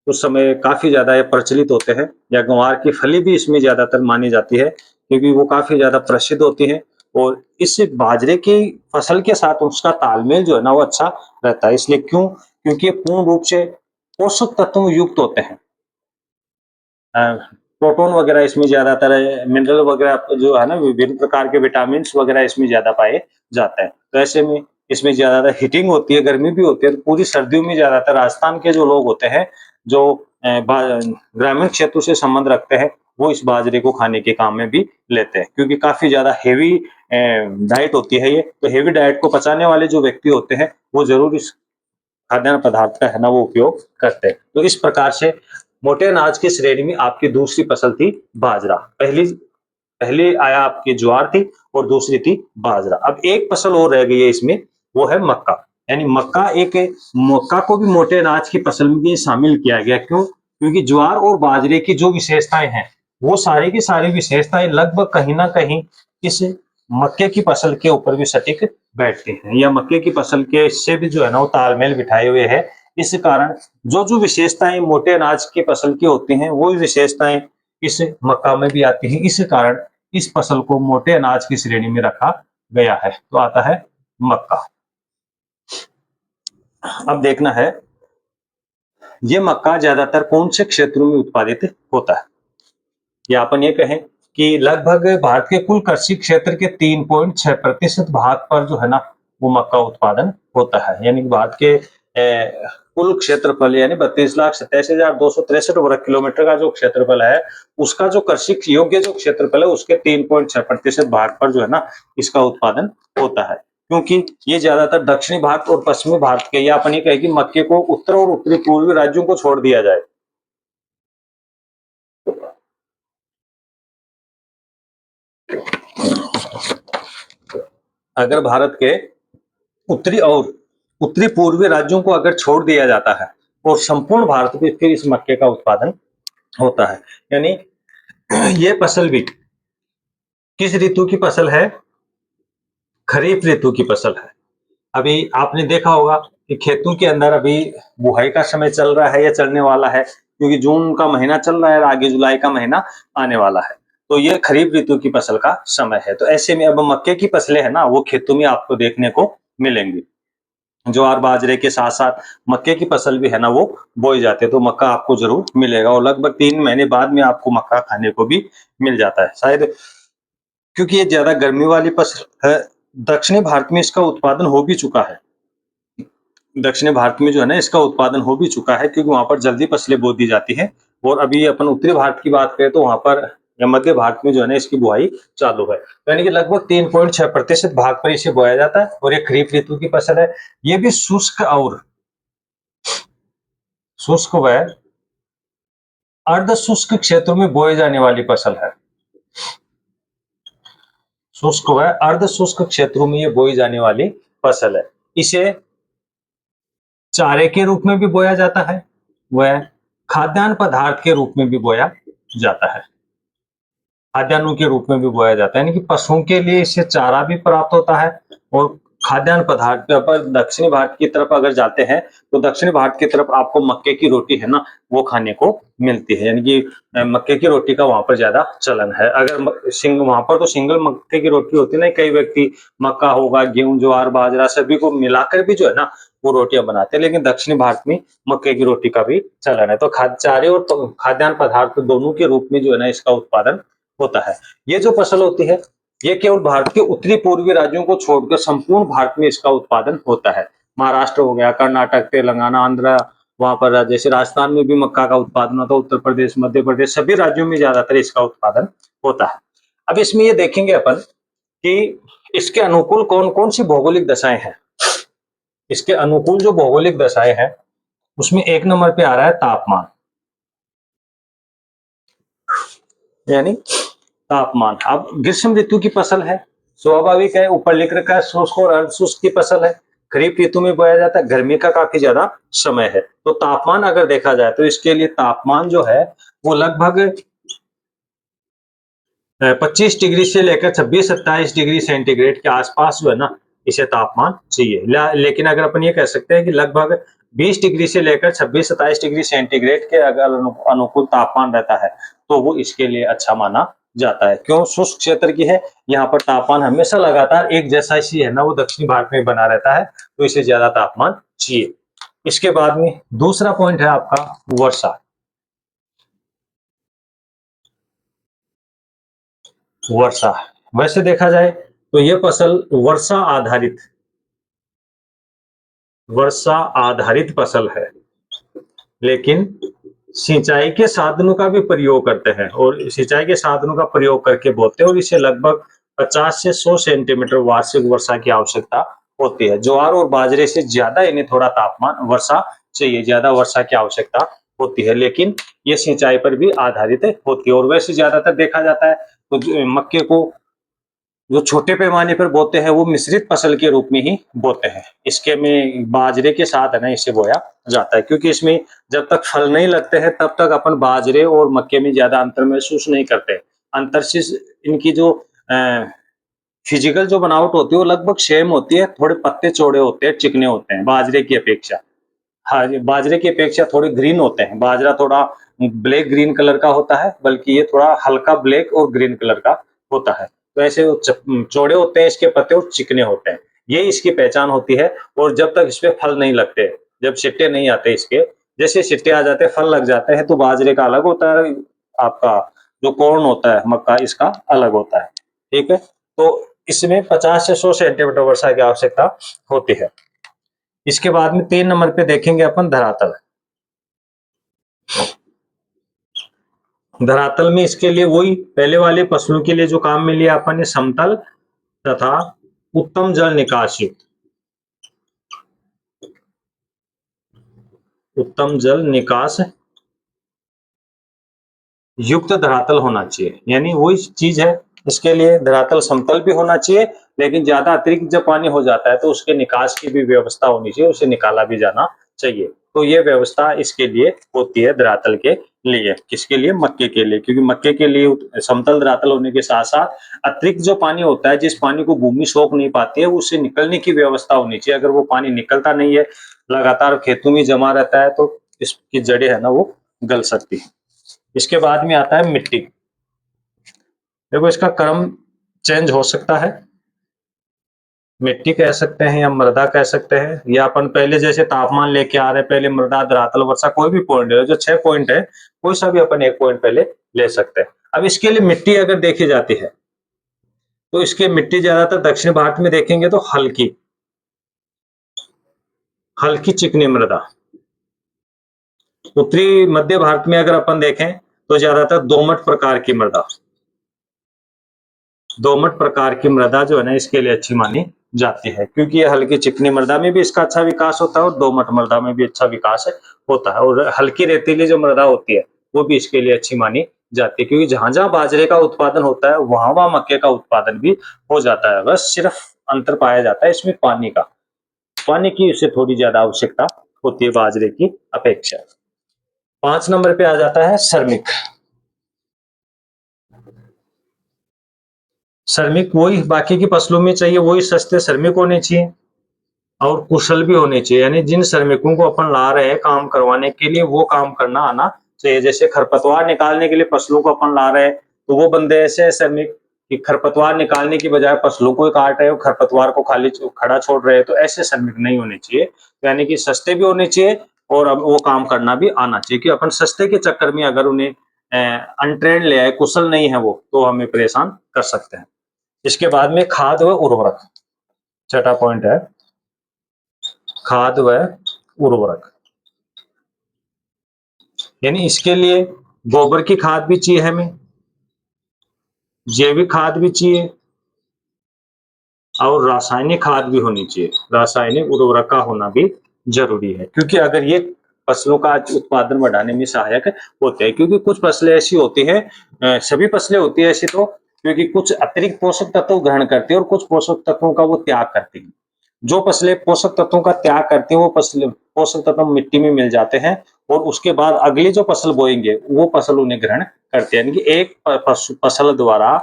A: उस समय काफी ज्यादा ये प्रचलित होते हैं, या ग्वार की फली भी इसमें ज्यादातर मानी जाती है, क्योंकि वो काफी ज्यादा प्रसिद्ध होती है। और इस बाजरे की फसल के साथ उसका तालमेल जो है ना वो अच्छा रहता है। इसलिए क्यों? क्योंकि ये पूर्ण रूप से पोषक तत्वों युक्त होते हैं। प्रोटॉन वगैरह इसमें ज्यादातर है, मिनरल वगैरह जो है ना, विभिन्न प्रकार के विटामिन वगैरह इसमें ज्यादा पाए जाते हैं। तो ऐसे में इसमें ज्यादातर हीटिंग होती है, गर्मी भी होती है। तो पूरी सर्दियों में ज्यादातर राजस्थान के जो लोग होते हैं, जो ग्रामीण क्षेत्रों से संबंध रखते हैं, वो इस बाजरे को खाने के काम में भी लेते हैं, क्योंकि काफी ज्यादा हेवी डाइट होती है ये। तो हेवी डाइट को पचाने वाले जो व्यक्ति होते हैं, वो जरूर इस खाद्यान्न पदार्थ का है ना वो उपयोग करते हैं। तो इस प्रकार से मोटे अनाज की श्रेणी में आपकी दूसरी फसल थी बाजरा। पहली पहली आया आपकी ज्वार थी, और दूसरी थी बाजरा। अब एक फसल और रह गई है इसमें, वो है मक्का। यानी मक्का को भी मोटे अनाज की फसल में शामिल किया गया। क्यों? क्योंकि ज्वार और बाजरे की जो विशेषताएं हैं, वो सारी की सारी विशेषताएं लगभग कहीं ना कहीं इस मक्के की फसल के ऊपर भी सटीक बैठती हैं, या मक्के की फसल के से भी जो है ना वो तालमेल बिठाए हुए है। इस कारण जो जो विशेषताएं मोटे अनाज की फसल की होती हैं, वो विशेषताएं इस मक्का में भी आती हैं। इस कारण इस फसल को मोटे अनाज की श्रेणी में रखा गया है। तो आता है मक्का। अब देखना है ये मक्का ज्यादातर कौन से क्षेत्रों में उत्पादित होता है। या अपन ये कहें कि लगभग भारत के कुल कृषि क्षेत्र के 3.6% भाग पर जो है ना वो मक्का उत्पादन होता है। यानी कि भारत के कुल क्षेत्रफल यानी 32,87,263 वर्ग किलोमीटर का जो क्षेत्रफल है, उसका जो कृषि योग्य जो क्षेत्रफल है उसके 3.6% भाग पर जो है ना इसका उत्पादन होता है। क्योंकि ये ज्यादातर दक्षिणी भारत और पश्चिमी भारत के, या अपन ये कहें कि मक्के को उत्तर और उत्तरी पूर्वी राज्यों को छोड़ दिया जाए, अगर भारत के उत्तरी और उत्तरी पूर्वी राज्यों को अगर छोड़ दिया जाता है और संपूर्ण भारत में फिर इस मक्के का उत्पादन होता है। यानी ये फसल भी किस ऋतु की फसल है? खरीफ ऋतु की फसल है। अभी आपने देखा होगा कि खेतों के अंदर अभी बुआई का समय चल रहा है या चलने वाला है, क्योंकि जून का महीना चल रहा है और आगे जुलाई का महीना आने वाला है। तो ये खरीफ ऋतु की फसल का समय है। तो ऐसे में अब मक्के की फसलें है ना वो खेतों में आपको देखने को मिलेंगी। ज्वार बाजरे के साथ साथ मक्के की फसल भी है ना वो बोई जाती है, तो मक्का आपको जरूर मिलेगा और लगभग 3 महीने बाद में आपको मक्का खाने को भी मिल जाता है शायद, क्योंकि ये ज्यादा गर्मी वाली फसल है। दक्षिणी भारत में इसका उत्पादन हो भी चुका है। दक्षिणी भारत में जो है ना इसका उत्पादन हो भी चुका है, क्योंकि वहां पर जल्दी फसलें बो दी जाती है। और अभी अपन उत्तरी भारत की बात करें तो वहां पर या मध्य भारत में जो है ना इसकी बुआई चालू है। यानी कि लगभग 3.6% भाग पर इसे बोया जाता है और ये खरीफ ऋतु की फसल है। ये भी शुष्क व अर्ध शुष्क क्षेत्रों में बोए जाने वाली फसल है। शुष्क व अर्ध शुष्क क्षेत्रों में ये बोई जाने वाली फसल है। इसे चारे के रूप में भी बोया जाता है व खाद्यान्न पदार्थ के रूप में भी बोया जाता है। खाद्यान्नों के रूप में भी बोया जाता है, यानी कि पशुओं के लिए इससे चारा भी प्राप्त होता है और खाद्यान्न पदार्थ पे पर दक्षिणी भारत की तरफ अगर जाते हैं तो दक्षिणी भारत की तरफ आपको मक्के की रोटी है ना वो खाने को मिलती है। यानी कि मक्के की रोटी का वहां पर ज्यादा चलन है। अगर वहां पर तो सिंगल मक्के की रोटी होती है ना, कई व्यक्ति मक्का होगा गेहूं ज्वार बाजरा सभी को मिलाकर भी जो है ना वो रोटियां बनाते हैं, लेकिन दक्षिणी भारत में मक्के की रोटी का भी चलन है। तो खाद्य चारे और खाद्यान्न पदार्थ दोनों के रूप में जो है ना इसका उत्पादन होता है। ये जो फसल होती है ये केवल भारत के उत्तरी पूर्वी राज्यों को छोड़कर संपूर्ण भारत में इसका उत्पादन होता है। महाराष्ट्र हो गया, कर्नाटक, तेलंगाना, आंध्र, वहां पर जैसे राजस्थान में भी मक्का का उत्पादन होता है, उत्तर प्रदेश, मध्य प्रदेश सभी राज्यों में ज्यादातर इसका उत्पादन होता है। अब इसमें ये देखेंगे अपन कि इसके अनुकूल कौन कौन सी भौगोलिक दशाएं हैं। इसके अनुकूल जो भौगोलिक दशाएं हैं उसमें एक नंबर पे आ रहा है तापमान। यानी तापमान, अब ग्रीष्म ऋतु की फसल है, स्वाभाविक है, ऊपर लिख रखा है शुष्क और अर्ध शुष्क की फसल है, खरीफ ऋतु में बोया जाता है, गर्मी का काफी ज्यादा समय है। तो तापमान अगर देखा जाए तो इसके लिए तापमान जो है वो लगभग 25 डिग्री से लेकर 26-27 डिग्री सेंटीग्रेड के आसपास जो है ना इसे तापमान चाहिए। लेकिन अगर अपन ये कह सकते हैं कि लगभग 20 डिग्री से लेकर 26-27 डिग्री सेंटीग्रेड के अगर अनुकूल तापमान रहता है तो वो इसके लिए अच्छा माना जाता है। क्यों? शुष्क क्षेत्र की है, यहाँ पर तापमान हमेशा लगातार एक जैसा ही है ना वो दक्षिणी भारत में बना रहता है, तो इसे ज्यादा तापमान चाहिए। इसके बाद में दूसरा पॉइंट है आपका वर्षा। वर्षा, वैसे देखा जाए तो ये फसल वर्षा आधारित फसल है, लेकिन सिंचाई के साधनों का भी प्रयोग करते हैं और सिंचाई के साधनों का प्रयोग करके बोते हैं और इसे लगभग 50 से 100 सेंटीमीटर वार्षिक वर्षा की आवश्यकता होती है। ज्वार और बाजरे से ज्यादा इन्हें थोड़ा तापमान वर्षा चाहिए, ज्यादा वर्षा की आवश्यकता होती है, लेकिन ये सिंचाई पर भी आधारित होती है। और वैसे ज्यादातर देखा जाता है तो मक्के को जो छोटे पैमाने पर बोते हैं वो मिश्रित फसल के रूप में ही बोते हैं। इसके में बाजरे के साथ है ना इसे बोया जाता है, क्योंकि इसमें जब तक फल नहीं लगते हैं तब तक अपन बाजरे और मक्के में ज्यादा अंतर महसूस नहीं करते। अंतर से इनकी जो फिजिकल जो बनावट होती है वो लगभग सेम होती है, थोड़े पत्ते चौड़े होते हैं, चिकने होते हैं बाजरे की अपेक्षा। हाँ जी, बाजरे की अपेक्षा थोड़े ग्रीन होते हैं। बाजरा थोड़ा ब्लैक ग्रीन कलर का होता है, बल्कि ये थोड़ा हल्का ब्लैक और ग्रीन कलर का होता है। तो ऐसे वो चौड़े होते हैं इसके पत्ते और चिकने होते हैं। ये इसकी पहचान होती है। और जब तक इस पे फल नहीं लगते, जब सिट्टे नहीं आते इसके, जैसे सिट्टे आ जाते हैं, फल लग जाते हैं, तो बाजरे का अलग होता है, आपका जो कॉर्न होता है मक्का, इसका अलग होता है। ठीक है, तो इसमें 50 से 100 सेंटीमीटर वर्षा की आवश्यकता होती है। इसके बाद में 3 नंबर पे देखेंगे अपन धरातल। धरातल में इसके लिए वही पहले वाले फसलों के लिए जो काम में लिया अपन ने, समतल तथा उत्तम जल निकास युक्त, उत्तम जल निकास युक्त धरातल होना चाहिए। यानी वही चीज है, इसके लिए धरातल समतल भी होना चाहिए, लेकिन ज्यादा अतिरिक्त जब पानी हो जाता है तो उसके निकास की भी व्यवस्था होनी चाहिए, उसे निकाला भी जाना चाहिए। तो ये व्यवस्था इसके लिए होती है धरातल के लिए। किसके लिए? मक्के के लिए, क्योंकि मक्के के लिए समतल धरातल होने के साथ साथ अतिरिक्त जो पानी होता है, जिस पानी को भूमि सोख नहीं पाती है, उससे निकलने की व्यवस्था होनी चाहिए। अगर वो पानी निकलता नहीं है, लगातार खेतों में जमा रहता है, तो इसकी जड़ें है ना वो गल सकती है। इसके बाद में आता है मिट्टी। देखो इसका क्रम चेंज हो सकता है, मिट्टी कह सकते हैं या मृदा कह सकते हैं, या अपन पहले जैसे तापमान लेके आ रहे हैं, पहले मृदा, धरातल, वर्षा, कोई भी पॉइंट है, जो 6 पॉइंट है, कोई सा भी अपन एक पॉइंट पहले ले सकते हैं। अब इसके लिए मिट्टी अगर देखी जाती है, तो इसके मिट्टी ज्यादातर दक्षिण भारत में देखेंगे तो हल्की हल्की चिकनी मृदा। उत्तरी मध्य भारत में अगर अपन देखें तो ज्यादातर दोमट प्रकार की मृदा, दोमट प्रकार की मृदा जो है ना, इसके लिए अच्छी मानी जाती है, क्योंकि ये हल्की चिकनी मृदा में भी इसका अच्छा विकास होता है और दोमट मृदा में भी अच्छा विकास होता है। और हल्की रेतीली जो मृदा होती है, वो भी इसके लिए अच्छी मानी जाती है, क्योंकि जहां जहां बाजरे का उत्पादन होता है, वहां वहां मक्के का उत्पादन भी हो जाता है। बस सिर्फ अंतर पाया जाता है इसमें पानी का, पानी की इससे थोड़ी ज्यादा आवश्यकता होती है बाजरे की अपेक्षा। 5 नंबर पे आ जाता है श्रमिक। श्रमिक वही बाकी की फसलों में चाहिए, वही सस्ते श्रमिक होने चाहिए और कुशल भी होने चाहिए। यानी जिन श्रमिकों को अपन ला रहे हैं काम करवाने के लिए, वो काम करना आना चाहिए। जैसे खरपतवार निकालने के लिए फसलों को अपन ला रहे हैं, तो वो बंदे ऐसे हैं श्रमिक कि खरपतवार निकालने की बजाय फसलों को ही काट रहे हो, खरपतवार को खाली खड़ा छोड़ रहे हैं, तो ऐसे श्रमिक नहीं होने चाहिए। यानी कि सस्ते भी होने चाहिए और अब वो काम करना भी आना चाहिए, कि अपन सस्ते के चक्कर में अगर उन्हें अनट्रेंड ले आए, कुशल नहीं है वो, तो हमें परेशान कर सकते हैं। इसके बाद में खाद व उर्वरक, छठा पॉइंट है खाद व उर्वरक। यानी इसके लिए गोबर की खाद भी चाहिए हमें, जैविक खाद भी चाहिए और रासायनिक खाद भी होनी चाहिए। रासायनिक उर्वरक का होना भी जरूरी है, क्योंकि अगर ये फसलों का उत्पादन बढ़ाने में सहायक होते हैं। क्योंकि कुछ फसलें ऐसी होती हैं, सभी फसलें होती है ऐसी, तो क्योंकि कुछ अतिरिक्त पोषक तत्व ग्रहण करती है और कुछ पोषक तत्वों का वो त्याग करती है। जो फसलें पोषक तत्वों का त्याग करती हैं, वो फसलें पोषक तत्व मिट्टी में मिल जाते हैं और उसके बाद अगली जो फसल बोएंगे, वो फसल उन्हें ग्रहण करते हैं। यानी कि एक फसल द्वारा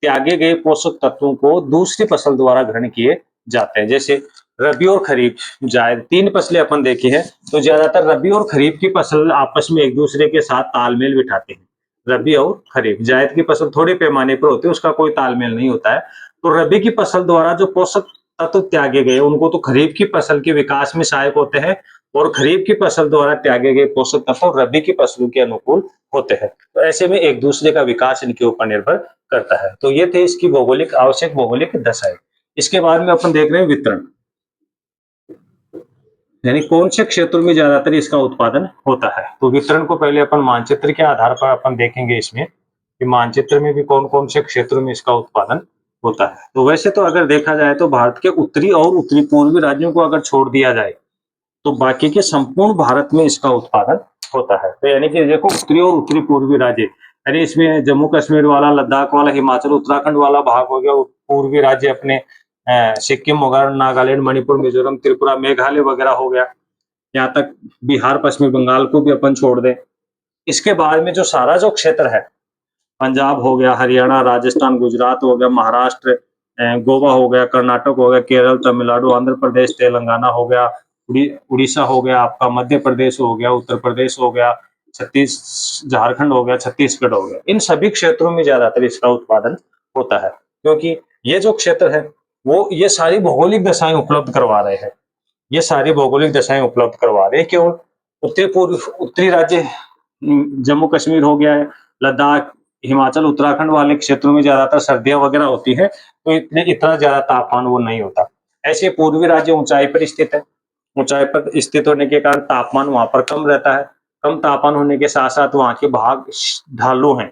A: त्यागे गए पोषक तत्वों को दूसरी फसल द्वारा ग्रहण किए जाते हैं। जैसे रबी और खरीफ, जायद 3 फसलें अपन देखी है, तो ज्यादातर रबी और खरीफ की फसल आपस में एक दूसरे के साथ तालमेल बिठाते हैं। रबी और खरीफ, जायद की फसल थोड़े पैमाने पर होती है, उसका कोई तालमेल नहीं होता है। तो रबी की फसल द्वारा जो पोषक तत्व त्यागे गए, उनको तो खरीफ की फसल के विकास में सहायक होते हैं, और खरीफ की फसल द्वारा त्यागे गए पोषक तत्व रबी की फसलों के अनुकूल होते हैं। तो ऐसे में एक दूसरे का विकास इनके ऊपर निर्भर करता है। तो ये थे इसकी भौगोलिक आवश्यक भौगोलिक दशाएं। इसके बाद में अपन देख रहे हैं वितरण, यानी कौन से क्षेत्रों में ज्यादातर इसका उत्पादन होता है। तो वितरण को पहले अपन मानचित्र के आधार पर अपन देखेंगे इसमें, कि मानचित्र में भी कौन कौन से क्षेत्रों में इसका उत्पादन होता है। तो वैसे तो अगर देखा जाए तो भारत के उत्तरी और उत्तरी पूर्वी राज्यों को अगर छोड़ दिया जाए, तो बाकी के संपूर्ण भारत में इसका उत्पादन होता है। तो यानी कि देखो उत्तरी और उत्तरी पूर्वी राज्य, यानी इसमें जम्मू कश्मीर वाला, लद्दाख वाला, हिमाचल उत्तराखंड वाला भाग हो गया, पूर्वी राज्य अपने सिक्किम वगैरह, नागालैंड, मणिपुर, मिजोरम, त्रिपुरा, मेघालय वगैरह हो गया, यहाँ तक बिहार, पश्चिमी बंगाल को भी अपन छोड़ दें। इसके बाद में जो सारा जो क्षेत्र है, पंजाब हो गया, हरियाणा, राजस्थान, गुजरात हो गया, महाराष्ट्र, गोवा हो गया, कर्नाटक हो गया, केरल, तमिलनाडु, आंध्र प्रदेश, तेलंगाना हो गया, उड़ीसा हो गया, आपका मध्य प्रदेश हो गया, उत्तर प्रदेश हो गया, झारखंड हो गया, छत्तीसगढ़ हो गया, इन सभी क्षेत्रों में ज्यादातर इसका उत्पादन होता है। क्योंकि ये जो क्षेत्र है, वो ये सारी भौगोलिक दशाएं उपलब्ध करवा रहे हैं। ये सारी भौगोलिक दशाएं उपलब्ध करवा रहे हैं। केवल उत्तरी राज्य जम्मू कश्मीर हो गया है, लद्दाख, हिमाचल, उत्तराखंड वाले क्षेत्रों में ज्यादातर सर्दियां वगैरह होती है, तो इतना ज्यादा तापमान वो नहीं होता। ऐसे पूर्वी राज्य ऊंचाई पर स्थित है। ऊंचाई पर स्थित होने के कारण तापमान वहां पर कम रहता है। कम तापमान होने के साथ साथ वहां के भाग ढालू हैं।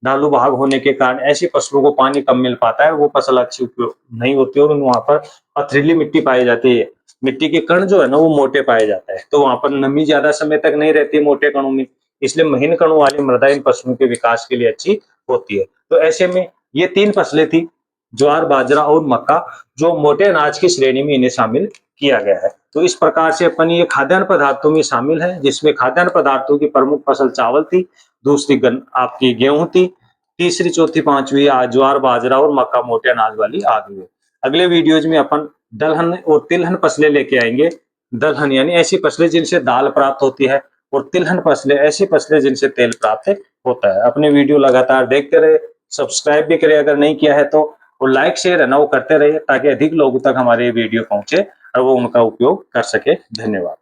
A: ढालू भाग होने के कारण ऐसी फसलों को पानी कम मिल पाता है, वो फसल अच्छी उपयोग नहीं होती और वहां पर पथरीली मिट्टी पाई जाती है। मिट्टी के कण जो है ना वो मोटे पाए जाते हैं, तो वहां पर नमी ज्यादा समय तक नहीं रहती मोटे कणों में, इसलिए महीन कणों वाली मृदा इन फसलों के विकास के लिए अच्छी होती है। तो ऐसे में ये 3 फसलें थी, ज्वार, बाजरा और मक्का, जो मोटे अनाज की श्रेणी में इन्हें शामिल किया गया है। तो इस प्रकार से अपन ये खाद्यान्न पदार्थों में शामिल है, जिसमें खाद्यान्न पदार्थों की प्रमुख फसल चावल थी, दूसरी आपकी गेहूं थी, तीसरी, चौथी, पांचवी ज्वार, बाजरा और मक्का मोटे अनाज वाली आ गई है। अगले वीडियोज में अपन दलहन और तिलहन फसलें लेके आएंगे। दलहन यानी ऐसी फसलें जिनसे दाल प्राप्त होती है, और तिलहन फसलें ऐसी फसलें जिनसे तेल प्राप्त होता है। अपने वीडियो लगातार देखते रहे, सब्सक्राइब भी करें अगर नहीं किया है तो, और लाइक शेयर है ना वो करते रहिए, ताकि अधिक लोगों तक हमारे वीडियो पहुंचे और वो उनका उपयोग कर सके। धन्यवाद।